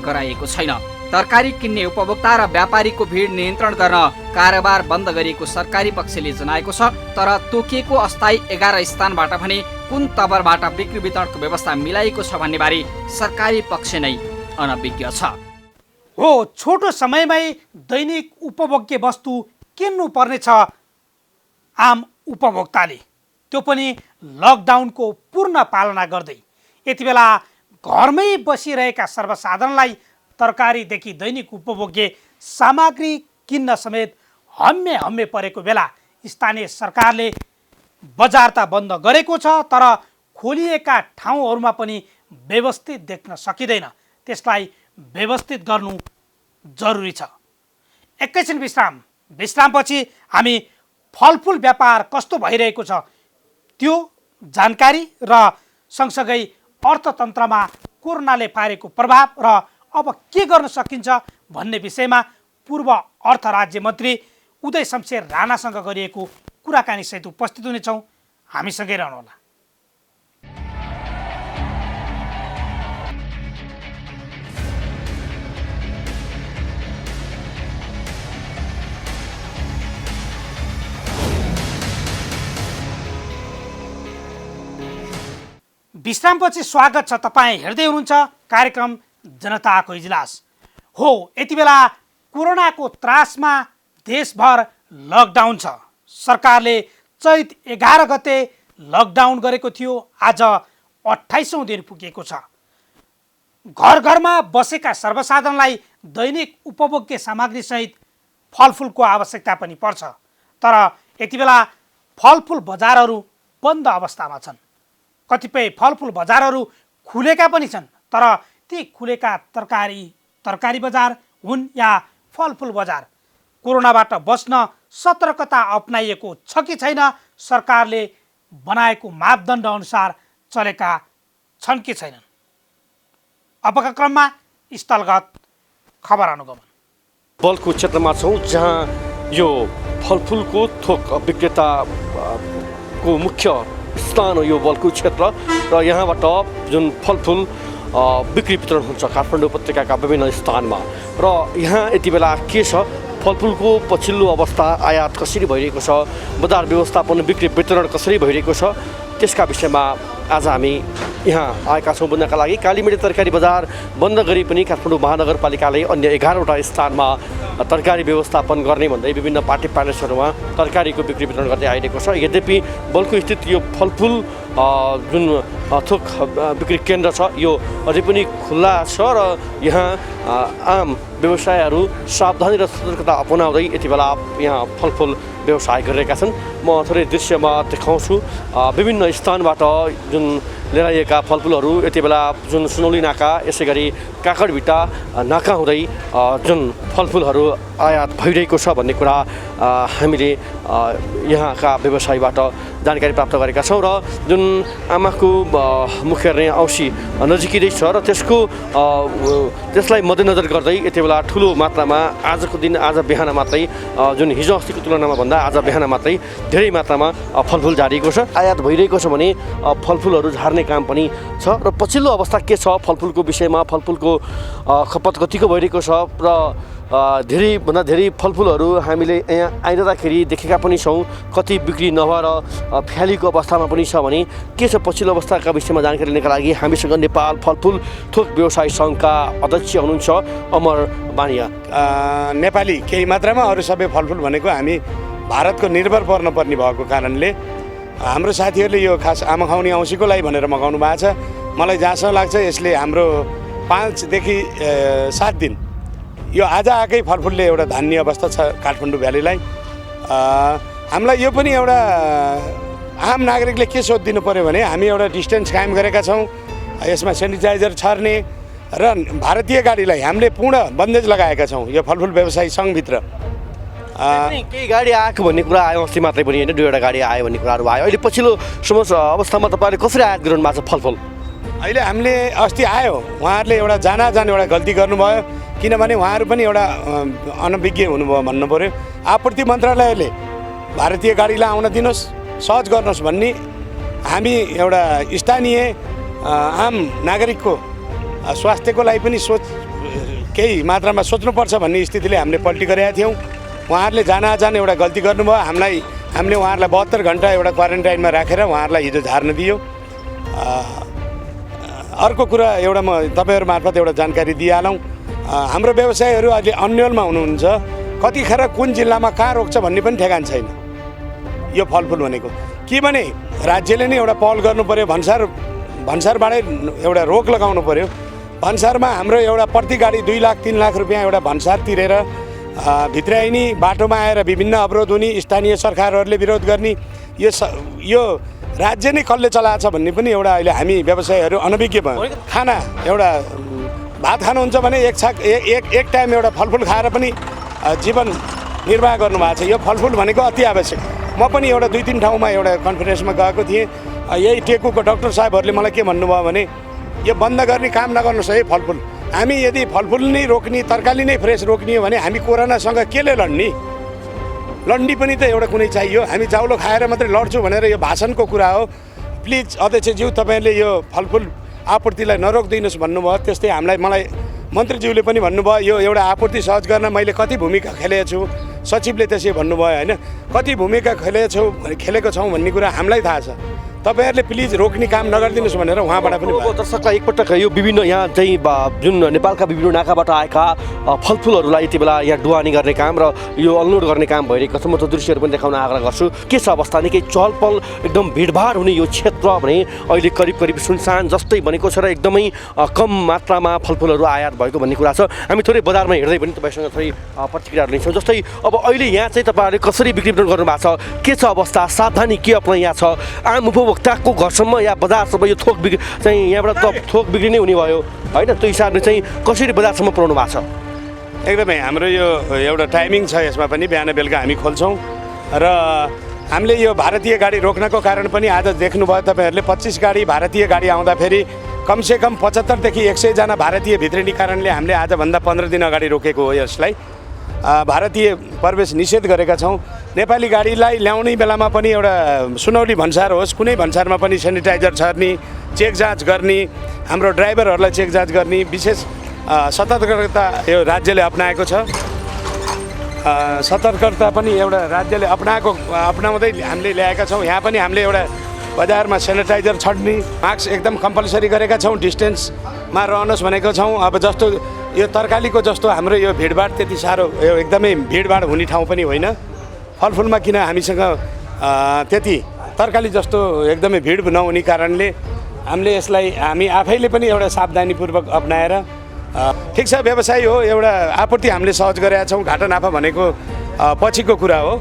S13: गराइएको छैन। तरकारी किन्ने उपभोक्ता र व्यापारीको भिड नियन्त्रण गर्न कारोबार बन्द गरिएको सरकारी पक्षले जनाएको छ। तर तोकिएको अस्थायी 11 स्थानबाट भने कुन तवरबाट बिक्री वितरणको व्यवस्था मिलाइएको छ भन्ने बारे सरकारी पक्ष नै अनभिज्ञ छ।
S1: हो, छोटो समयमै दैनिक उपभोग्य वस्तु किन्नु पर्नेछ आम उपभोक्ताले, त्यो पनि लकडाउनको पूर्ण पालना गर्दै। यति बेला घरमै बसिरहेका सर्वसाधारणलाई तरकारीदेखि दैनिक उपभोग्य सामग्री किन्न समेत हम्मे परेको बेला स्थानीय सरकारले बजार त बन्द गरेको छ, तर खोलिएका ठाउँहरूमा पनि व्यवस्थित देख्न सकिँदैन। त्यसलाई व्यवस्थित गर्नु जरुरी छ। एकैछिन विश्रामपछि हामी फलफुल व्यापार कस्तो भइरहेको छ त्यो जानकारी र सँगसँगै अर्थतन्त्रमा कोरोनाले पारेको प्रभाव र अब के गर्न सकिन्छ भन्ने विषयमा पूर्व अर्थ राज्य मन्त्री उदय शमशेर राणासँग गरिएको कुराकानी सहित उपस्थित हुनेछौँ। हामीसँगै रहनुहोला। विश्रामपछि स्वागत छ। तपाईँ हेर्दै हुनुहुन्छ कार्यक्रम जनताको इजलास। हो, यति बेला कोरोनाको त्रासमा देशभर लकडाउन छ। सरकारले चैत 11 गते लकडाउन गरेको थियो। आज 28औं दिन पुगेको छ। घर घरमा बसेका सर्वसाधारणलाई दैनिक उपभोग्य सामग्रीसहित फलफुलको आवश्यकता पनि पर्छ। तर यति बेला फलफुल बजारहरू बन्द अवस्थामा छन्। कतिपय फलफुल बजारहरू खुलेका पनि छन्, तर ती खुलेका तरकारी बजार हुन् या फलफुल बजार, कोरोनाबाट बच्न सतर्कता अपनाइएको छ कि छैन, सरकारले बनाएको मापदण्ड अनुसार चलेका छन् कि छैनन्। अबका क्रममा स्थलगत खबर अनुगमन।
S10: बल्कको क्षेत्रमा छौँ जहाँ यो फलफुलको थोक विक्रेताको मुख्य स्थान हो यो बल्कु क्षेत्र र यहाँबाट जुन फलफुल बिक्री वितरण हुन्छ काठमाडौँ उपत्यकाका विभिन्न स्थानमा र यहाँ यति बेला के छ, फलफुलको पछिल्लो अवस्था, आयात कसरी भइरहेको छ, बजार व्यवस्थापन बिक्री वितरण कसरी भइरहेको छ, त्यसका विषयमा आज हामी यहाँ आएका छौँ बुझ्नका लागि। कालीमेडी तरकारी बजार बन्द गरी पनि काठमाडौँ महानगरपालिकाले अन्य 11वटा स्थानमा तरकारी व्यवस्थापन गर्ने भन्दै विभिन्न पार्टी प्यालेसहरूमा तरकारीको बिक्री वितरण गर्दै आइरहेको छ। यद्यपि बल्कु स्थित यो फलफुल जुन थोक बिक्री केन्द्र छ यो अझै पनि खुल्ला छ र यहाँ आम व्यवसायहरू सावधानी र सतर्कता अपनाउँदै यति बेला यहाँ फलफुल व्यवसाय गरिरहेका छन्। म थोरै दृश्यमा देखाउँछु विभिन्न स्थानबाट जुन लिएर आएका फलफुलहरू यति बेला जुन सुनौली नाका, यसै गरी काकडभिट्टा नाका हुँदै जुन फलफुलहरू आयात भइरहेको छ भन्ने कुरा हामीले यहाँका व्यवसायीबाट जानकारी प्राप्त गरेका छौँ र जुन आमाको मुख्य हेर्ने औँसी नजिकै छ र त्यसलाई मध्यनजर गर्दै यति बेला ठुलो मात्रामा आजको दिन, आज बिहान मात्रै जुन हिजो अस्तिको तुलनामा भन्दा आज बिहान मात्रै धेरै मात्रामा फलफुल झारिएको छ, आयात भइरहेको छ भने फलफुलहरू झार्ने काम पनि छ। र पछिल्लो अवस्था के छ फलफुलको विषयमा, फलफुलको खपत कतिको भइरहेको छ र धेरैभन्दा धेरै फलफुलहरू हामीले यहाँ आइरहँदाखेरि देखेका पनि छौँ, कति बिक्री नभएर फ्यालीको अवस्थामा पनि छ भने के छ पछिल्लो अवस्थाका विषयमा जानकारी लिनका लागि हामीसँग नेपाल फलफुल थोक व्यवसाय सङ्घका अध्यक्ष हुनुहुन्छ अमर बानिया।
S8: नेपाली केही मात्रामा, अरू सबै फलफुल भनेको हामी भारतको निर्भर पर्नुपर्ने भएको कारणले हाम्रो साथीहरूले यो खास आमा खुवाउने औँसीको लागि भनेर मगाउनु भएको छ। मलाई जहाँसम्म लाग्छ यसले हाम्रो 5 देखि 7 दिन यो आज आएकै फलफुलले एउटा धान्ने अवस्था छ काठमाडौँ भ्यालीलाई। हामीलाई यो पनि एउटा आम नागरिकले के सोध दिनु पऱ्यो भने हामी एउटा डिस्टेन्स कायम गरेका छौँ, यसमा सेनिटाइजर छर्ने र भारतीय गाडीलाई हामीले पूर्ण बन्देज लगाएका छौँ यो फलफुल व्यवसायी सङ्घभित्र।
S10: केही गाडी आएको भन्ने कुरा आयो अस्ति मात्रै पनि होइन, 2वटा गाडी आयो भन्ने कुराहरू आयो। अहिले पछिल्लो अवस्थामा तपाईँले कसरी आयात गर्नु भएको छ फलफुल?
S8: अहिले हामीले अस्ति आयो, उहाँहरूले एउटा जान एउटा गल्ती गर्नुभयो, किनभने उहाँहरू पनि एउटा अनभिज्ञ हुनुभयो भन्नु पऱ्यो। आपूर्ति मन्त्रालयले भारतीय गाडीलाई आउन दिनुहोस्, सहज गर्नुहोस् भन्ने हामी एउटा स्थानीय आम नागरिकको स्वास्थ्यको लागि पनि केही मात्रामा सोच्नुपर्छ भन्ने स्थितिले हामीले पल्टी गरेका थियौँ। उहाँहरूले जान एउटा गल्ती गर्नुभयो, हामीले उहाँहरूलाई 72 घन्टा एउटा क्वारेन्टाइनमा राखेर उहाँहरूलाई हिजो झार्न दियो। अर्को कुरा एउटा म तपाईँहरू मार्फत एउटा जानकारी दिइहालौँ, हाम्रो व्यवसायीहरू अहिले अन्यलमा हुनुहुन्छ, कतिखेर कुन जिल्लामा कहाँ रोक्छ भन्ने पनि ठेगान छैन यो फलफुल भनेको। के भने राज्यले नै एउटा पहल गर्नु पऱ्यो, भन्सारबाटै एउटा रोक लगाउनु पऱ्यो। भन्सारमा हाम्रो एउटा प्रति गाडी 2 लाख 3 लाख रुपियाँ एउटा भन्सार तिरेर भित्राइनी बाटोमा आएर विभिन्न अवरोध हुने, स्थानीय सरकारहरूले विरोध गर्ने, यो राज्य नै कसले चलाएको छ भन्ने पनि एउटा अहिले हामी व्यवसायीहरू अनभिज्ञ भयो। खाना एउटा भात खानुहुन्छ भने एक टाइम एउटा फलफुल खाएर पनि जीवन निर्वाह गर्नुभएको छ। यो फलफुल भनेको अति आवश्यक। म पनि एउटा 2-3 ठाउँमा एउटा कन्फरेन्समा गएको थिएँ, यही टेकुको डाक्टर साहबहरूले मलाई के भन्नुभयो भने यो बन्द गर्ने काम नगर्नुहोस् है फलफुल। हामी यदि फलफुल नै रोक्ने, तरकारी नै फ्रेस रोक्ने हो भने हामी कोरोनासँग केले लड्ने पनि त एउटा कुनै चाहियो। हामी चाउलो खाएर मात्रै लड्छु भनेर यो भाषणको कुरा हो। प्लिज अध्यक्षज्यू तपाईँले यो फलफुल आपूर्तिलाई नरोकिदिनुहोस् भन्नुभयो। त्यस्तै मलाई मन्त्रीज्यूले पनि भन्नुभयो यो एउटा आपूर्ति सहज गर्न मैले कति भूमिका खेलेको छु, सचिवले त्यसै भन्नुभयो होइन, कति भूमिका खेलेको छौँ भन्ने कुरा हामीलाई थाहा छ। तपाईँहरूले प्लिज रोक्ने काम नगरिदिनुहोस् भनेर उहाँबाट पनि
S10: दर्शकलाई एकपटक यो विभिन्न यहाँ चाहिँ जुन नेपालका विभिन्न नाकाबाट आएका फलफुलहरूलाई यति बेला यहाँ डुवानी गर्ने काम र यो अनलोड गर्ने काम भइरहेको छ। म त दृश्यहरू पनि देखाउन आग्रह गर्छु। के छ अवस्था निकै चहलपहल एकदम भिडभाड हुने यो क्षेत्र भने अहिले करिब सुनसान जस्तै बनेको छ र एकदमै कम मात्रामा फलफुलहरू आयात भएको भन्ने कुरा छ। हामी थोरै बजारमा हिँड्दै पनि तपाईँसँग थोरै प्रतिक्रियाहरू लिन्छौँ। जस्तै अब अहिले यहाँ चाहिँ तपाईँहरूले कसरी बिक्री वितरण गर्नुभएको छ, के छ अवस्था, सावधानी के अपना यहाँ छ, आम उपभोक्ताको घरसम्म या बजारसम्म यो थोक बिक्री चाहिँ यहाँबाट त थोक बिक्री नै हुने भयो होइन, त्यो हिसाबले चाहिँ कसरी बजारसम्म पुर्याउनु भएको छ?
S8: एकदमै हाम्रो यो एउटा टाइमिङ छ, यसमा पनि बिहान बेलुका हामी खोल्छौँ र हामीले यो भारतीय गाडी रोक्नको कारण पनि आज देख्नुभयो तपाईँहरूले 25 गाडी भारतीय गाडी आउँदाखेरि कमसेकम 75 देखि 100 जना भारतीय भित्रिने कारणले हामीले आजभन्दा 15 दिन अगाडि रोकेको हो। यसलाई भारतीय प्रवेश निषेध गरेका छौँ। नेपाली गाडीलाई ल्याउने बेलामा पनि एउटा सुनौली भन्सार होस्, कुनै भन्सारमा पनि सेनिटाइजर छर्ने, चेक जाँच गर्ने, हाम्रो ड्राइभरहरूलाई चेक जाँच गर्ने विशेष सतर्कता यो राज्यले अपनाएको छ। सतर्कता पनि एउटा राज्यले अपनाउँदै हामीले ल्याएका छौँ। यहाँ पनि हामीले एउटा बजारमा सेनिटाइजर छर्ने, मास्क एकदम कम्पलसरी गरेका छौँ, डिस्टेन्समा रहनुहोस् भनेको छौँ। अब जस्तो यो तरकारीको जस्तो हाम्रो यो भिडभाड त्यति साह्रो यो एकदमै भिडभाड हुने ठाउँ पनि होइन। फलफुलमा किन हामीसँग त्यति तरकारी जस्तो एकदमै भिड नहुने कारणले हामीले यसलाई हामी आफैले पनि एउटा सावधानीपूर्वक अपनाएर ठिक छ व्यवसाय हो, एउटा आपूर्ति हामीले सहज गरेका छौँ। घाटा नाफा भनेको पछिको कुरा हो।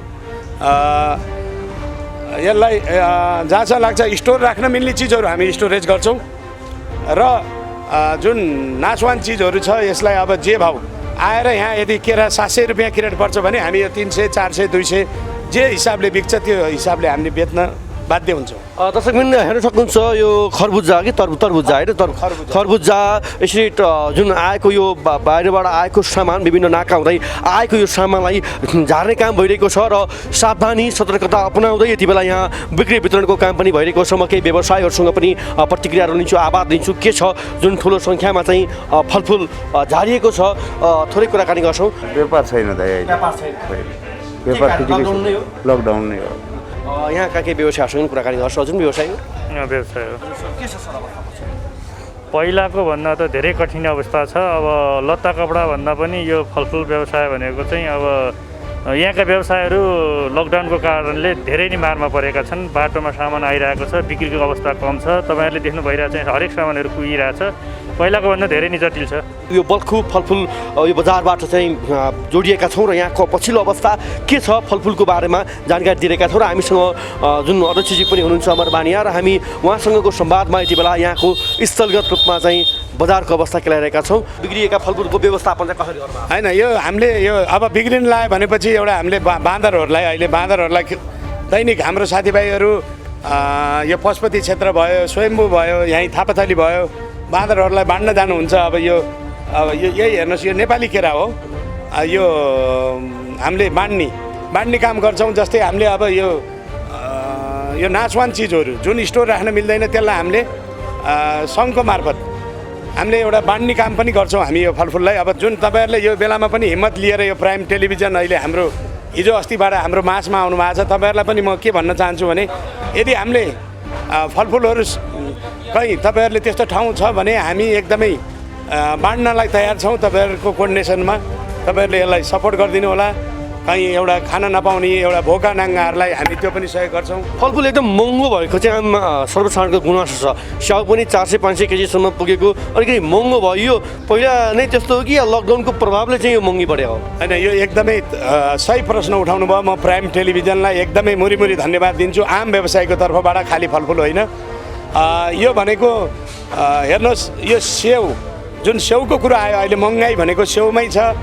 S8: यसलाई जहाँसम्म लाग्छ स्टोर राख्न मिल्ने चिजहरू हामी स्टोरेज गर्छौँ र जुन नासवान चिजहरू छ यसलाई अब जे भाउ आएर यहाँ यदि केरा 700 रुपियाँ क्रेट पर्छ भने हामी यो 300, 400, 200 जे हिसाबले बिक्छ त्यो हिसाबले हामीले बेच्न बाध्य हुन्छौँ।
S10: दर्शकबिन हेर्न सक्नुहुन्छ यो खरबुजा कि तरबुजा होइन, खरबुजा यसरी जुन आएको यो बाहिरबाट आएको सामान विभिन्न नाका हुँदै आएको यो सामानलाई झार्ने काम भइरहेको छ र सावधानी सतर्कता अपनाउँदै यति बेला यहाँ बिक्री वितरणको काम पनि भइरहेको छ। म केही व्यवसायीहरूसँग पनि प्रतिक्रियाहरू लिन्छु, आवाज दिन्छु के छ जुन ठुलो सङ्ख्यामा चाहिँ फलफुल झारिएको छ, थोरै कुराकानी गर्छौँ।
S12: व्यापार छैन दाइ, व्यापार लकडाउन नै हो।
S10: यहाँका केही व्यवसायहरूसँग कुराकानी गर्छ। हजुर व्यवसाय हो?
S14: व्यवसाय हो। पहिलाको भन्दा त धेरै कठिन अवस्था छ। अब लत्ता कपडा भन्दा पनि यो फलफुल व्यवसाय भनेको चाहिँ अब यहाँका व्यवसायहरू लकडाउनको कारणले धेरै नै मारमा परेका छन्। बाटोमा सामान आइरहेको छ, बिक्रीको अवस्था कम छ। तपाईँहरूले देख्नु भइरहेको छ हरेक सामानहरू कुहिरहेछ। पहिलाको भन्दा धेरै नै जटिल छ।
S10: यो बल्खु फलफुल यो बजारबाट चाहिँ जोडिएका छौँ र यहाँको पछिल्लो अवस्था के छ फलफुलको बारेमा जानकारी दिएका छौँ र हामीसँग जुन अध्यक्षजी पनि हुनुहुन्छ अमर बानिया र हामी उहाँसँगको संवादमा यति बेला यहाँको स्थलगत रूपमा चाहिँ बजारको अवस्था केलाइरहेका छौँ। बिग्रिएका फलफुलको व्यवस्थापन चाहिँ कसरी गर्नु
S8: होइन? यो हामीले यो अब बिग्रिन लाग्यो भनेपछि एउटा हामीले बाँदरहरूलाई अहिले बाँदरहरूलाई दैनिक हाम्रो साथीभाइहरू यो पशुपति क्षेत्र भयो, स्वयम्भू भयो, यहीँ थापाथली भयो, बाँदरहरूलाई बाँड्न जानुहुन्छ। अब यही हेर्नुहोस् यो नेपाली केरा हो। यो हामीले बाँड्ने काम गर्छौँ। जस्तै हामीले अब यो नासवान चिजहरू जुन स्टोर राख्न मिल्दैन त्यसलाई हामीले सङ्घको मार्फत हामीले एउटा बाँड्ने काम पनि गर्छौँ हामी यो फलफुललाई। अब जुन तपाईँहरूले यो बेलामा पनि हिम्मत लिएर यो प्राइम टेलिभिजन अहिले हाम्रो हिजो अस्तिबाट हाम्रो माझमा आउनु भएको छ। तपाईँहरूलाई पनि म के भन्न चाहन्छु भने यदि हामीले फलफुलहरू कहीँ तपाईँहरूले त्यस्तो ठाउँ छ भने हामी एकदमै बाँड्नलाई तयार छौँ। तपाईँहरूको कोर्डिनेसनमा तपाईँहरूले यसलाई सपोर्ट गरिदिनु होला। कहीँ एउटा खाना नपाउने एउटा भोका नाङ्गाहरूलाई हामी त्यो पनि सहयोग गर्छौँ।
S10: फलफुल एकदम महँगो भएको चाहिँ सर्वसाधारणको गुनासो छ। स्याउ पनि 400-500 केजीसम्म पुगेको अलिकति महँगो भयो। यो पहिला नै त्यस्तो हो कि लकडाउनको प्रभावले चाहिँ यो महँगी बढ्यो हो?
S8: होइन, यो एकदमै सही प्रश्न उठाउनु भयो। म प्राइम टेलिभिजनलाई एकदमै मुरी धन्यवाद दिन्छु। आम व्यवसायको तर्फबाट खालि फलफुल होइन। यो भनेको हेर्नुहोस् यो सेउ जुन सेउको कुरा आयो अहिले महँगाई भनेको सेउमै छ।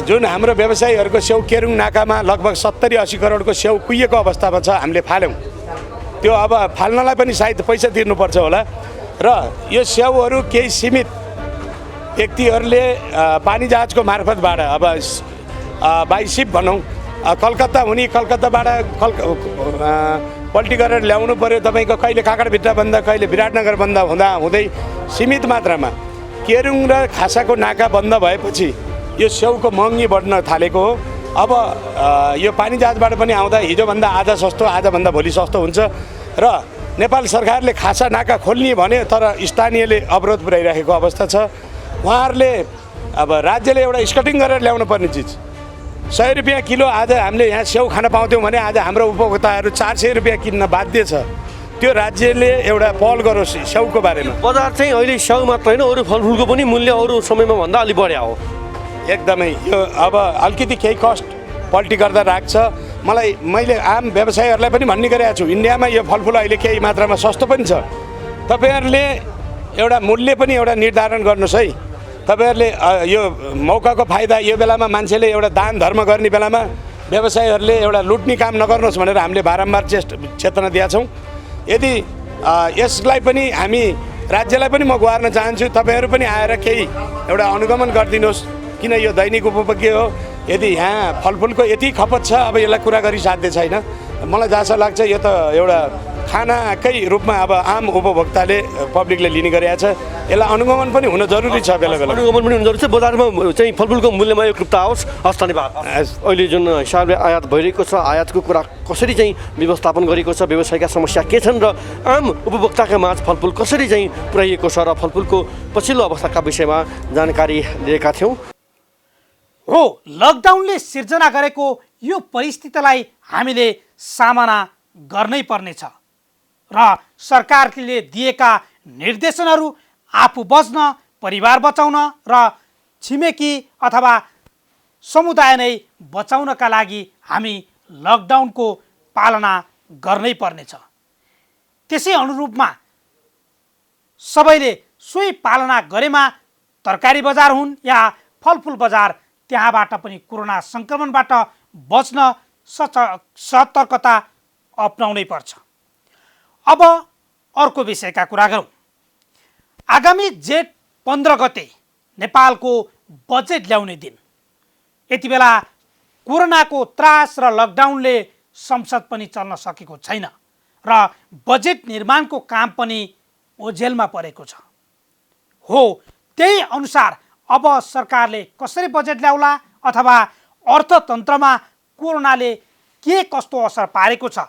S8: जुन हाम्रो व्यवसायीहरूको सेउ केरुङ नाकामा लगभग 70-80 करोडको सेउ कुहिएको अवस्थामा छ। हामीले फाल्यौँ त्यो, अब फाल्नलाई पनि सायद पैसा तिर्नुपर्छ होला। र यो सेउहरू केही सीमित व्यक्तिहरूले पानी जहाजको मार्फतबाट अब बाई सिप भनौँ कलकत्ता हुने, कलकत्ताबाट पल्टी गरेर ल्याउनु पऱ्यो। तपाईँको कहिले काकडभिट्टा बन्द, कहिले विराटनगर बन्द हुँदै सीमित मात्रामा केरुङ र खासाको नाका बन्द भएपछि यो सेउको महँगी बढ्न थालेको हो। अब यो पानी जहाजबाट पनि आउँदा हिजोभन्दा आज सस्तो, आजभन्दा भोलि सस्तो हुन्छ र नेपाल सरकारले खासा नाका खोल्ने भने तर स्थानीयले अवरोध पुर्याइराखेको अवस्था छ। उहाँहरूले अब राज्यले एउटा स्कटिङ गरेर ल्याउनु पर्ने चिज 100 रुपियाँ किलो आज हामीले यहाँ स्याउ खान पाउँथ्यौँ भने आज हाम्रो उपभोक्ताहरू 400 रुपियाँ किन्न बाध्य छ। त्यो राज्यले एउटा पहल गरोस् स्याउको बारेमा।
S10: बजार चाहिँ अहिले स्याउ मात्र होइन अरू फलफुलको पनि मूल्य अरू समयमा भन्दा अलि बढ्या हो।
S8: एकदमै यो अब अलिकति केही कस्ट पल्टी गर्दा राख्छ। मैले आम व्यवसायीहरूलाई पनि भन्ने गरेको छु, इन्डियामा यो फलफुल अहिले केही मात्रामा सस्तो पनि छ। तपाईँहरूले एउटा मूल्य पनि एउटा निर्धारण गर्नुहोस् है। तपाईँहरूले यो मौकाको फाइदा यो बेलामा मान्छेले एउटा दान धर्म गर्ने बेलामा व्यवसायीहरूले एउटा लुट्ने काम नगर्नुहोस् भनेर हामीले बारम्बार चेतना दिएका छौँ। यदि यसलाई पनि हामी राज्यलाई पनि म गुहार्न चाहन्छु, तपाईँहरू पनि आएर केही एउटा अनुगमन गरिदिनुहोस्। किन यो दैनिक उपभोग्य हो, यदि यहाँ फलफुलको यति खपत छ अब यसलाई कुरा गरी साध्य छैन। मलाई जहाँ लाग्छ यो त एउटा खानाकै रूपमा अब आम उपभोक्ताले पब्लिकले लिने गरेको छ। यसलाई अनुगमन पनि हुन जरुरी छ। बेला बेला
S10: अनुगमन पनि हुन जरुरी छ। बजारमा चाहिँ फलफुलको मूल्यमा एकरूपता आओस्। हस्, धन्यवाद। अहिले जुन हिसाबले आयात भइरहेको छ, आयातको कुरा कसरी चाहिँ व्यवस्थापन गरेको छ, व्यवसायका समस्या के छन् र आम उपभोक्ताका माझ फलफुल कसरी चाहिँ पुर्याइएको छ र फलफुलको पछिल्लो अवस्थाका विषयमा जानकारी लिएका थियौँ।
S1: हो, लकडाउनले सिर्जना गरेको यो परिस्थितिलाई हामीले सामना गर्नै पर्नेछ र सरकारले दिएका निर्देशनहरू आफू बच्न, परिवार बचाउन र छिमेकी अथवा समुदाय नै बचाउनका लागि हामी लकडाउनको पालना गर्नै पर्नेछ। त्यसै अनुरूपमा सबैले सोही पालना गरेमा तरकारी बजार हुन् या फलफुल बजार, त्यहाँबाट पनि कोरोना सङ्क्रमणबाट बच्न सतर्कता अपनाउनै पर्छ। अब अर्को विषयका कुरा गरौँ। आगामी जेठ 15 गते नेपालको बजेट ल्याउने दिन। यति बेला कोरोनाको त्रास र लकडाउनले संसद पनि चल्न सकेको छैन र बजेट निर्माणको काम पनि ओझेलमा परेको छ। हो, त्यही अनुसार अब सरकारले कसरी बजेट ल्याउला अथवा अर्थतन्त्रमा कोरोनाले के कस्तो असर पारेको छ,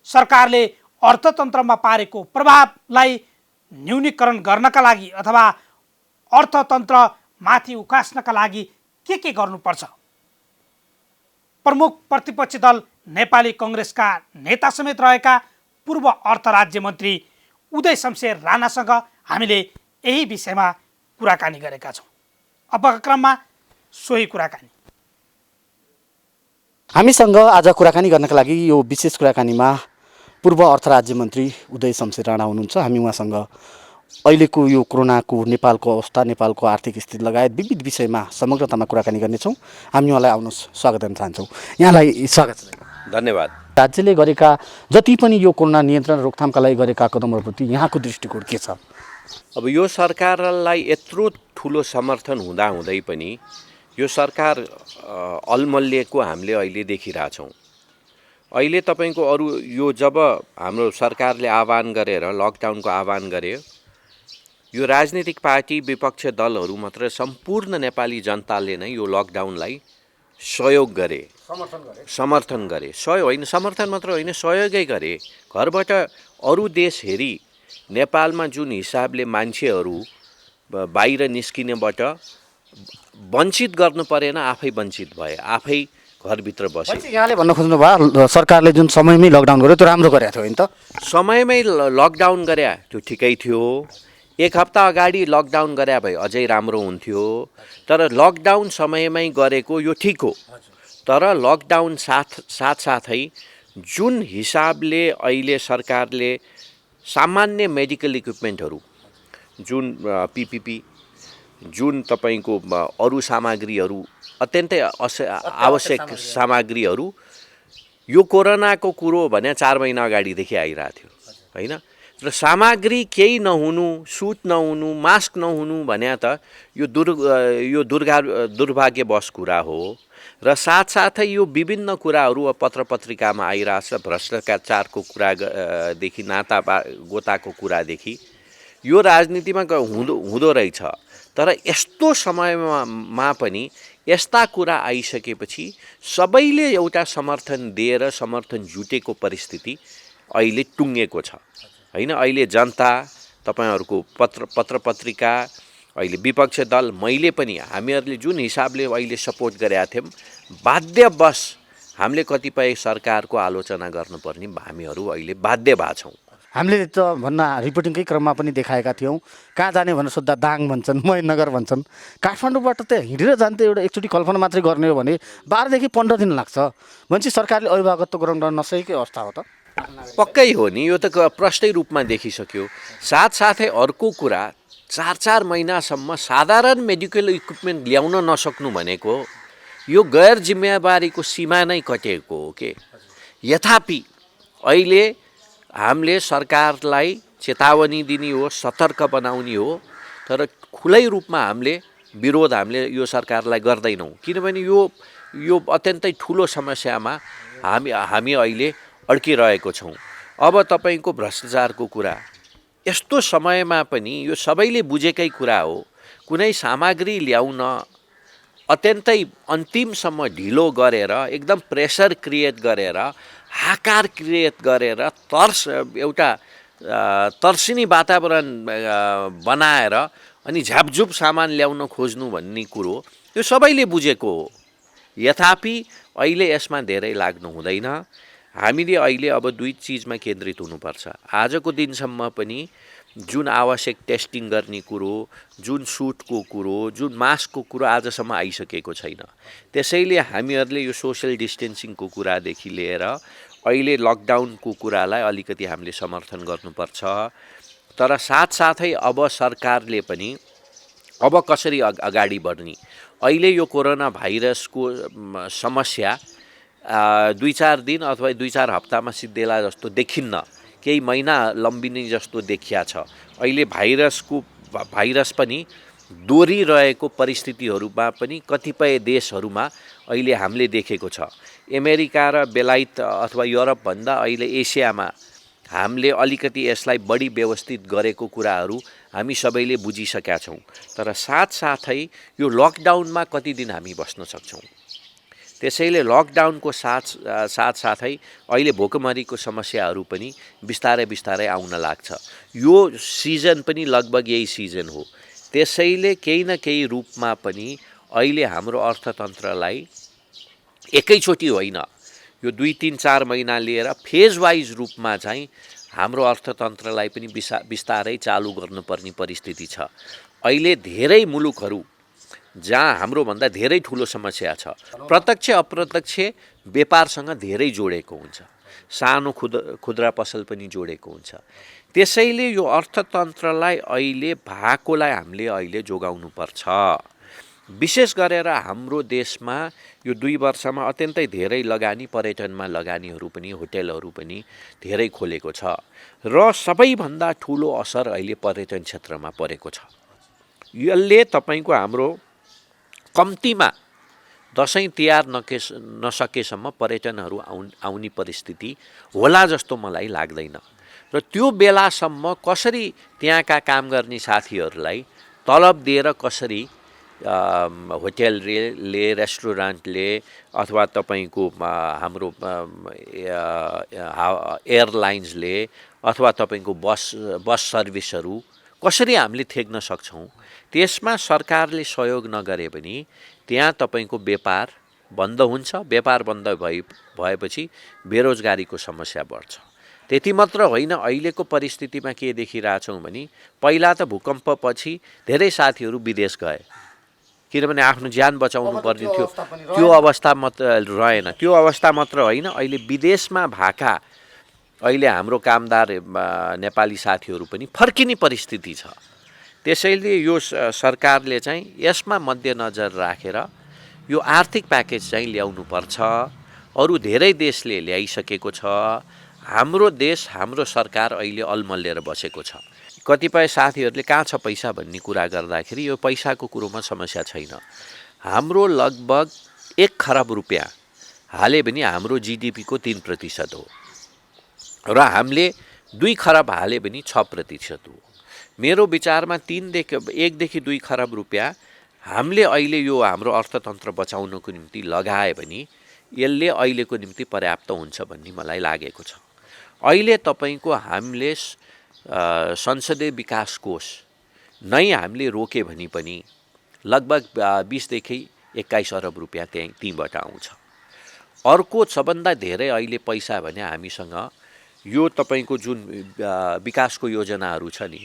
S1: सरकारले अर्थतन्त्रमा पारेको प्रभावलाई न्यूनीकरण गर्नका लागि अथवा अर्थतन्त्र माथि उकास्नका लागि के गर्नुपर्छ? प्रमुख प्रतिपक्षी दल नेपाली कांग्रेसका नेता समेत रहेका पूर्व अर्थ राज्य मन्त्री उदय शमशेर राणासँग हामीले यही विषयमा कुराकानी गरेका छौँ। अबका क्रममा सोही कुराकानी।
S15: हामीसँग आज कुराकानी गर्नका लागि यो विशेष कुराकानीमा पूर्व अर्थ राज्य मन्त्री उदय शमशेर राणा हुनुहुन्छ। हामी उहाँसँग अहिलेको यो कोरोनाको नेपालको अवस्था, नेपालको आर्थिक स्थिति लगायत विविध विषयमा समग्रतामा कुराकानी गर्नेछौँ। हामी उहाँलाई आउनुहोस् स्वागत गर्न चाहन्छौँ। यहाँलाई स्वागत छ।
S9: धन्यवाद।
S15: राज्यले गरेका जति पनि यो कोरोना नियन्त्रण रोकथामका लागि गरेका कदमहरूप्रति यहाँको दृष्टिकोण के छ?
S9: अब यो सरकारलाई यत्रो ठुलो समर्थन हुँदाहुँदै पनि यो सरकार अलमल्लिएको हामीले अहिले देखिरहेछौँ। अहिले तपाईँको अरू यो जब हाम्रो सरकारले आह्वान गरेर लकडाउनको आह्वान गर्यो, यो राजनीतिक पार्टी विपक्ष दलहरू मात्र सम्पूर्ण नेपाली जनताले नै यो लकडाउनलाई सहयोग गरे, समर्थन गरे। सहयोग होइन, समर्थन मात्र होइन, सहयोगै गरे। घरबाट अरू देश हेरी नेपालमा जुन हिसाबले मान्छेहरू बाहिर निस्किनेबाट वञ्चित गर्नु परेन, आफै वञ्चित भए, आफै घरभित्र बसे।
S15: यहाँले भन्न खोज्नु भयो सरकारले जुन समयमै लकडाउन गर्यो त्यो राम्रो गरेको थियो होइन त?
S9: समयमै लकडाउन गरे त्यो ठिकै थियो। एक हप्ता अगाडि लकडाउन गरे भए अझै राम्रो हुन्थ्यो। तर लकडाउन समयमै गरेको यो ठिक हो। तर लकडाउन साथसाथै जुन हिसाबले अहिले सरकारले सामान्य मेडिकल इक्विपमेन्टहरू, जुन पिपिपी, जुन तपाईँको अरू सामग्रीहरू, अत्यन्तै आवश्यक सामग्रीहरू, यो कोरोनाको कुरो भने 4 महिना अगाडिदेखि आइरहेको थियो होइन। र सामग्री केही नहुनु, सुट नहुनु, मास्क नहुनु भने त यो दुर्भाग्यवश कुरा हो। र साथसाथै यो विभिन्न कुराहरू पत्र पत्रिकामा आइरहेछ, भ्रष्टाचारको कुरादेखि नाता गोताको कुरादेखि यो राजनीतिमा हुँदो रहेछ। तर यस्तो समयमा पनि यस्ता कुरा आइसकेपछि सबैले एउटा समर्थन दिएर समर्थन जुटेको परिस्थिति अहिले टुङ्गेको छ होइन। अहिले जनता, तपाईँहरूको पत्र पत्रिका, अहिले विपक्ष दल, मैले पनि हामीहरूले जुन हिसाबले अहिले सपोर्ट गरेका थियौँ, बाध्यवश हामीले कतिपय सरकारको आलोचना गर्नुपर्ने हामीहरू अहिले बाध्य भएको छौँ।
S15: हामीले त भन्न रिपोर्टिङकै क्रममा पनि देखाएका थियौँ, कहाँ जाने भनेर सोद्धा दाङ भन्छन्, महेन्द्रनगर भन्छन्। काठमाडौँबाट त हिँडेर जाने त एउटा एकचोटि कल्पना मात्रै गर्ने हो भने 12 देखि 15 दिन लाग्छ भनेपछि सरकारले अभिभावकत्व गराउन नसकेकै अवस्था हो त।
S9: पक्कै हो नि, यो त प्रष्टै रूपमा देखिसक्यो। साथसाथै अर्को कुरा, 4-4 महिनासम्म साधारण मेडिकल इक्विपमेन्ट ल्याउन नसक्नु भनेको यो गैर जिम्मेवारीको सीमा नै कटेको हो के। यथापि अहिले हामीले सरकारलाई चेतावनी दिने हो, सतर्क बनाउने हो, तर खुलै रूपमा हामीले यो सरकारलाई गर्दैनौँ, किनभने यो अत्यन्तै ठुलो समस्यामा हामी अहिले अड्किरहेको छौँ। अब तपाईँको भ्रष्टाचारको कुरा, यस्तो समयमा पनि यो सबैले बुझेकै कुरा हो, कुनै सामग्री ल्याउन अत्यन्तै अन्तिमसम्म ढिलो गरेर, एकदम प्रेसर क्रिएट गरेर, हाकार क्रिएट गरेर, एउटा तर्सिनी वातावरण बनाएर अनि झापझुप सामान ल्याउन खोज्नु भन्ने कुरो यो सबैले बुझेको हो। यथापि अहिले यसमा धेरै लाग्नु हुँदैन। हामीले अहिले अब 2 चिजमा केन्द्रित हुनुपर्छ। आजको दिनसम्म पनि जुन आवश्यक टेस्टिङ गर्ने कुरो, जुन सुटको कुरो, जुन मास्कको कुरो आजसम्म आइसकेको छैन। त्यसैले हामीहरूले यो सोशल डिस्टेन्सिङको कुरादेखि लिएर अहिले लकडाउनको कुरालाई अलिकति हामीले समर्थन गर्नुपर्छ। तर साथसाथै अब सरकारले पनि अब कसरी अगाडि बढ्ने, अहिले यो कोरोना भाइरसको समस्या 2-4 दिन अथवा 2-4 हप्तामा सिद्धिएला जस्तो देखिन्न, केही महिना लम्बिने जस्तो देखिया छ। अहिले भाइरस पनि दोहोरिरहेको परिस्थितिहरूमा पनि कतिपय देशहरूमा अहिले हामीले देखेको छ। अमेरिका र बेलायत अथवा युरोपभन्दा अहिले एसियामा हामीले अलिकति यसलाई बढी व्यवस्थित गरेको कुराहरू हामी सबैले बुझिसकेका छौँ। तर साथसाथै यो लकडाउनमा कति दिन हामी बस्न सक्छौँ। त्यसैले लकडाउनको साथसाथै अहिले भोकमरीको समस्याहरू पनि बिस्तारै आउन लाग्छ। यो सिजन पनि लगभग यही सिजन हो। त्यसैले केही न केही रूपमा पनि अहिले हाम्रो अर्थतन्त्रलाई एकैचोटि होइन, यो 2-3-4 महिना लिएर फेज वाइज रूपमा चाहिँ हाम्रो अर्थतन्त्रलाई पनि बिस्तारै चालु गर्नुपर्ने परिस्थिति छ। अहिले धेरै मुलुकहरू जहाँ हाम्रोभन्दा धेरै ठुलो समस्या छ, प्रत्यक्ष अप्रत्यक्ष व्यापारसँग धेरै जोडेको हुन्छ, सानो खुद्रा पसल पनि जोडेको हुन्छ। त्यसैले यो अर्थतन्त्रलाई अहिले भएकोलाई हामीले अहिले जोगाउनुपर्छ। विशेष गरेर हाम्रो देशमा यो 2 वर्षमा अत्यन्तै धेरै लगानी, पर्यटनमा लगानीहरू पनि, होटेलहरू पनि धेरै खोलेको छ र सबैभन्दा ठुलो असर अहिले पर्यटन क्षेत्रमा परेको छ। यसले तपाईँको हाम्रो कम्तीमा दसैँ तिहार नसकेसम्म पर्यटनहरू आउने परिस्थिति होला जस्तो मलाई लाग्दैन। र त्यो बेलासम्म कसरी त्यहाँका काम गर्ने साथीहरूलाई तलब दिएर कसरी होटेलले, रेस्टुरेन्टले अथवा तपाईँको हाम्रो एयरलाइन्सले अथवा तपाईँको बस सर्भिसहरू कसरी हामीले थेग्न सक्छौँ, त्यसमा सरकारले सहयोग नगरे पनि त्यहाँ तपाईँको व्यापार बन्द हुन्छ। व्यापार बन्द भएपछि बेरोजगारीको समस्या बढ्छ। त्यति मात्र होइन, अहिलेको परिस्थितिमा के देखिरहेछौँ भने पहिला त भूकम्पपछि धेरै साथीहरू विदेश गए, किनभने आफ्नो ज्यान बचाउनु पर्ने थियो। त्यो अवस्था मात्र रहेन। त्यो अवस्था मात्र होइन, अहिले विदेशमा भएका अहिले हाम्रो कामदार नेपाली साथीहरू पनि फर्किने परिस्थिति छ। त्यसैले यो सरकारले चाहिँ यसमा मध्यनजर राखेर यो आर्थिक प्याकेज चाहिँ ल्याउनुपर्छ। अरू धेरै देशले ल्याइसकेको छ। हाम्रो देश, हाम्रो सरकार अहिले अलमल्लिएर बसेको छ। कतिपय साथीहरूले कहाँ छ पैसा भन्ने कुरा गर्दाखेरि यो पैसाको कुरोमा समस्या छैन। हाम्रो लगभग 1 खरब रुपियाँ हाले भने हाम्रो जिडिपीको 3% हो र हामीले 2 खरब हाले भने 6% हो। मेरो विचारमा 1 देखि 2 खरब रुपियाँ हामीले अहिले यो हाम्रो अर्थतन्त्र बचाउनको निम्ति लगाए भने यसले अहिलेको निम्ति पर्याप्त हुन्छ भन्ने मलाई लागेको छ। अहिले तपाईको हामीले संसदीय विकास कोष नै हामीले रोके भने पनि लगभग 20 देखि 21 अरब रुपियाँ त्यहीँबाट आउँछ। अर्को सबभन्दा धेरै अहिले पैसा भने हामीसँग यो तपाईँको जुन विकासको योजनाहरू छ नि,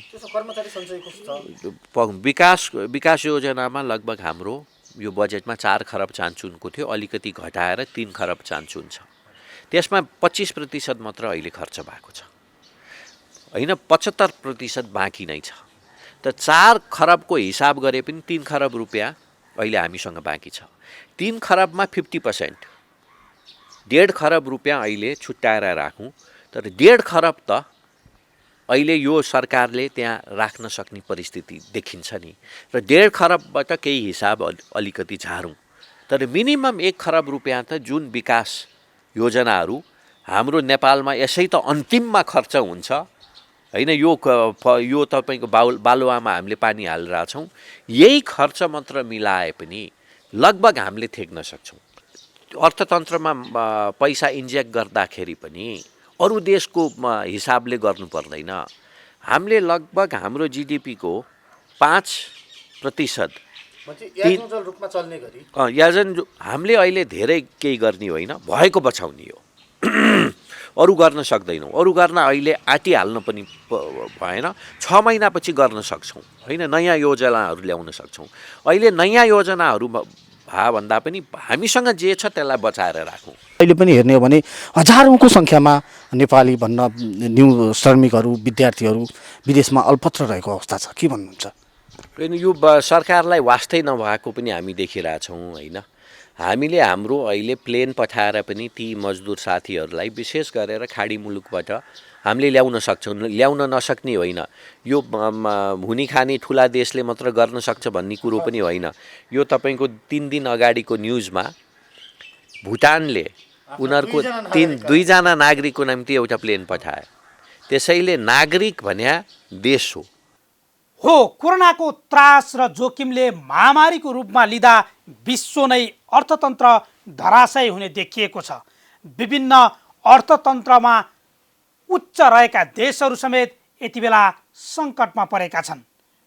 S9: विकास योजनामा लगभग हाम्रो यो बजेटमा 4 खरब चान्चुनको थियो, अलिकति घटाएर 3 खरब चान्चुन छ। त्यसमा 25% मात्र अहिले खर्च भएको छ होइन, 75% बाँकी नै छ। त 4 खरबको हिसाब गरे पनि 3 खरब रुपियाँ अहिले हामीसँग बाँकी छ। 3 खरबमा 50%, 1.5 खरब रुपियाँ अहिले छुट्याएर राखौँ, तर 1.5 खरब त अहिले यो सरकारले त्यहाँ राख्न सक्ने परिस्थिति देखिन्छ नि, र 1.5 खरबबाट केही हिसाब अलिकति झारौँ, तर मिनिमम 1 खरब रुपियाँ त जुन विकास योजनाहरू हाम्रो नेपालमा यसै त अन्तिममा खर्च हुन्छ होइन, यो तपाईँको बालुवामा हामीले पानी हालिरहेछौँ, यही खर्च मात्र मिलाए पनि लगभग हामीले थेक्न सक्छौँ। अर्थतन्त्रमा पैसा इन्जेक्ट गर्दाखेरि पनि अरू देशको हिसाबले गर्नु पर्दैन। हामीले लगभग हाम्रो जिडिपीको 5%
S11: रूपमा चल्ने गरी
S9: हामीले अहिले धेरै केही गर्ने होइन, भएको बचाउने हो। अरू गर्न सक्दैनौँ, अरू गर्न अहिले आँटिहाल्न पनि भएन, 6 महिनापछि गर्न सक्छौँ होइन, नयाँ योजनाहरू ल्याउन सक्छौँ। अहिले नयाँ योजनाहरू भन्दा पनि हामीसँग जे छ त्यसलाई बचाएर राखौँ।
S15: अहिले पनि हेर्ने हो भने हजारौँको सङ्ख्यामा नेपाली भन्न न्यू श्रमिकहरू विद्यार्थीहरू विदेशमा अल्पत्र रहेको अवस्था छ, के भन्नुहुन्छ?
S9: यो सरकारलाई वास्तै नभएको पनि हामी देखिरहेछौँ होइन। हामीले हाम्रो अहिले प्लेन पठाएर पनि ती मजदुर साथीहरूलाई विशेष गरेर खाडी मुलुकबाट हामीले ल्याउन सक्छौँ, ल्याउन नसक्ने होइन। यो हुने खाने ठुला देशले मात्र गर्न सक्छ भन्ने कुरो पनि होइन। यो तपाईँको 3 दिन अगाडिको न्युजमा भुटानले उनीहरूको 2जना नागरिकको निम्ति एउटा प्लेन पठायो। त्यसैले नागरिक भन्या देश
S1: हो। कोरोनाको त्रास र जोखिमले महामारीको रूपमा लिँदा विश्व नै अर्थतन्त्र धराशयी हुने देखिएको छ। विभिन्न अर्थतन्त्रमा उच्च रहेका देशहरू समेत यति बेला सङ्कटमा परेका छन्।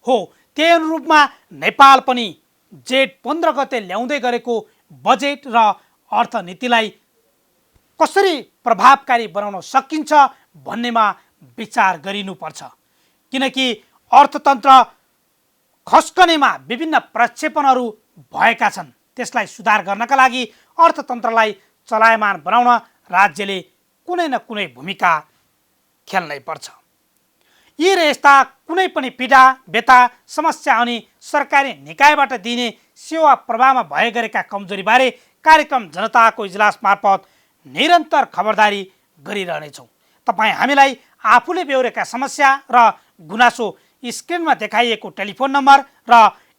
S1: हो, त्यही अनुरूपमा नेपाल पनि जेठ 15 गते ल्याउँदै गरेको बजेट र अर्थनीतिलाई कसरी प्रभावकारी बनाउन सकिन्छ भन्नेमा विचार गरिनुपर्छ, किनकि अर्थतन्त्र खस्कनेमा विभिन्न प्रक्षेपणहरू भएका छन्। त्यसलाई सुधार गर्नका लागि अर्थतन्त्रलाई चलायमान बनाउन राज्यले कुनै न कुनै भूमिका खेल्नै पर्छ। यी र यस्ता कुनै पनि पीडा व्यथा समस्या अनि सरकारी निकायबाट दिने सेवा प्रवाहमा भए गरेका कमजोरीबारे कार्यक्रम जनताको इजलास मार्फत निरन्तर खबरदारी गरिरहनेछौँ। तपाईँ हामीलाई आफूले बेहोरेका समस्या र गुनासो स्क्रिनमा देखाइएको टेलिफोन नम्बर र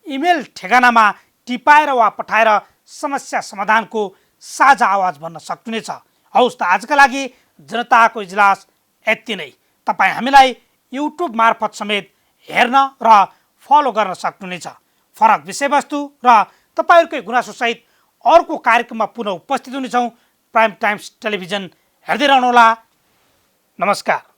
S1: इमेल ठेगानामा टिपाएर वा पठाएर समस्या समाधानको साझा आवाज भन्न सक्नुहुनेछ। हौस् त आजका लागि जनताको इजलास यति नै। तपाईँ हामीलाई युट्युब मार्फत समेत हेर्न र फलो गर्न सक्नुहुनेछ। फरक विषयवस्तु र तपाईँहरूकै गुनासोसहित अर्को कार्यक्रममा पुनः उपस्थित हुनेछौँ। प्राइम टाइम्स टेलिभिजन हेर्दै रहनुहोला। नमस्कार।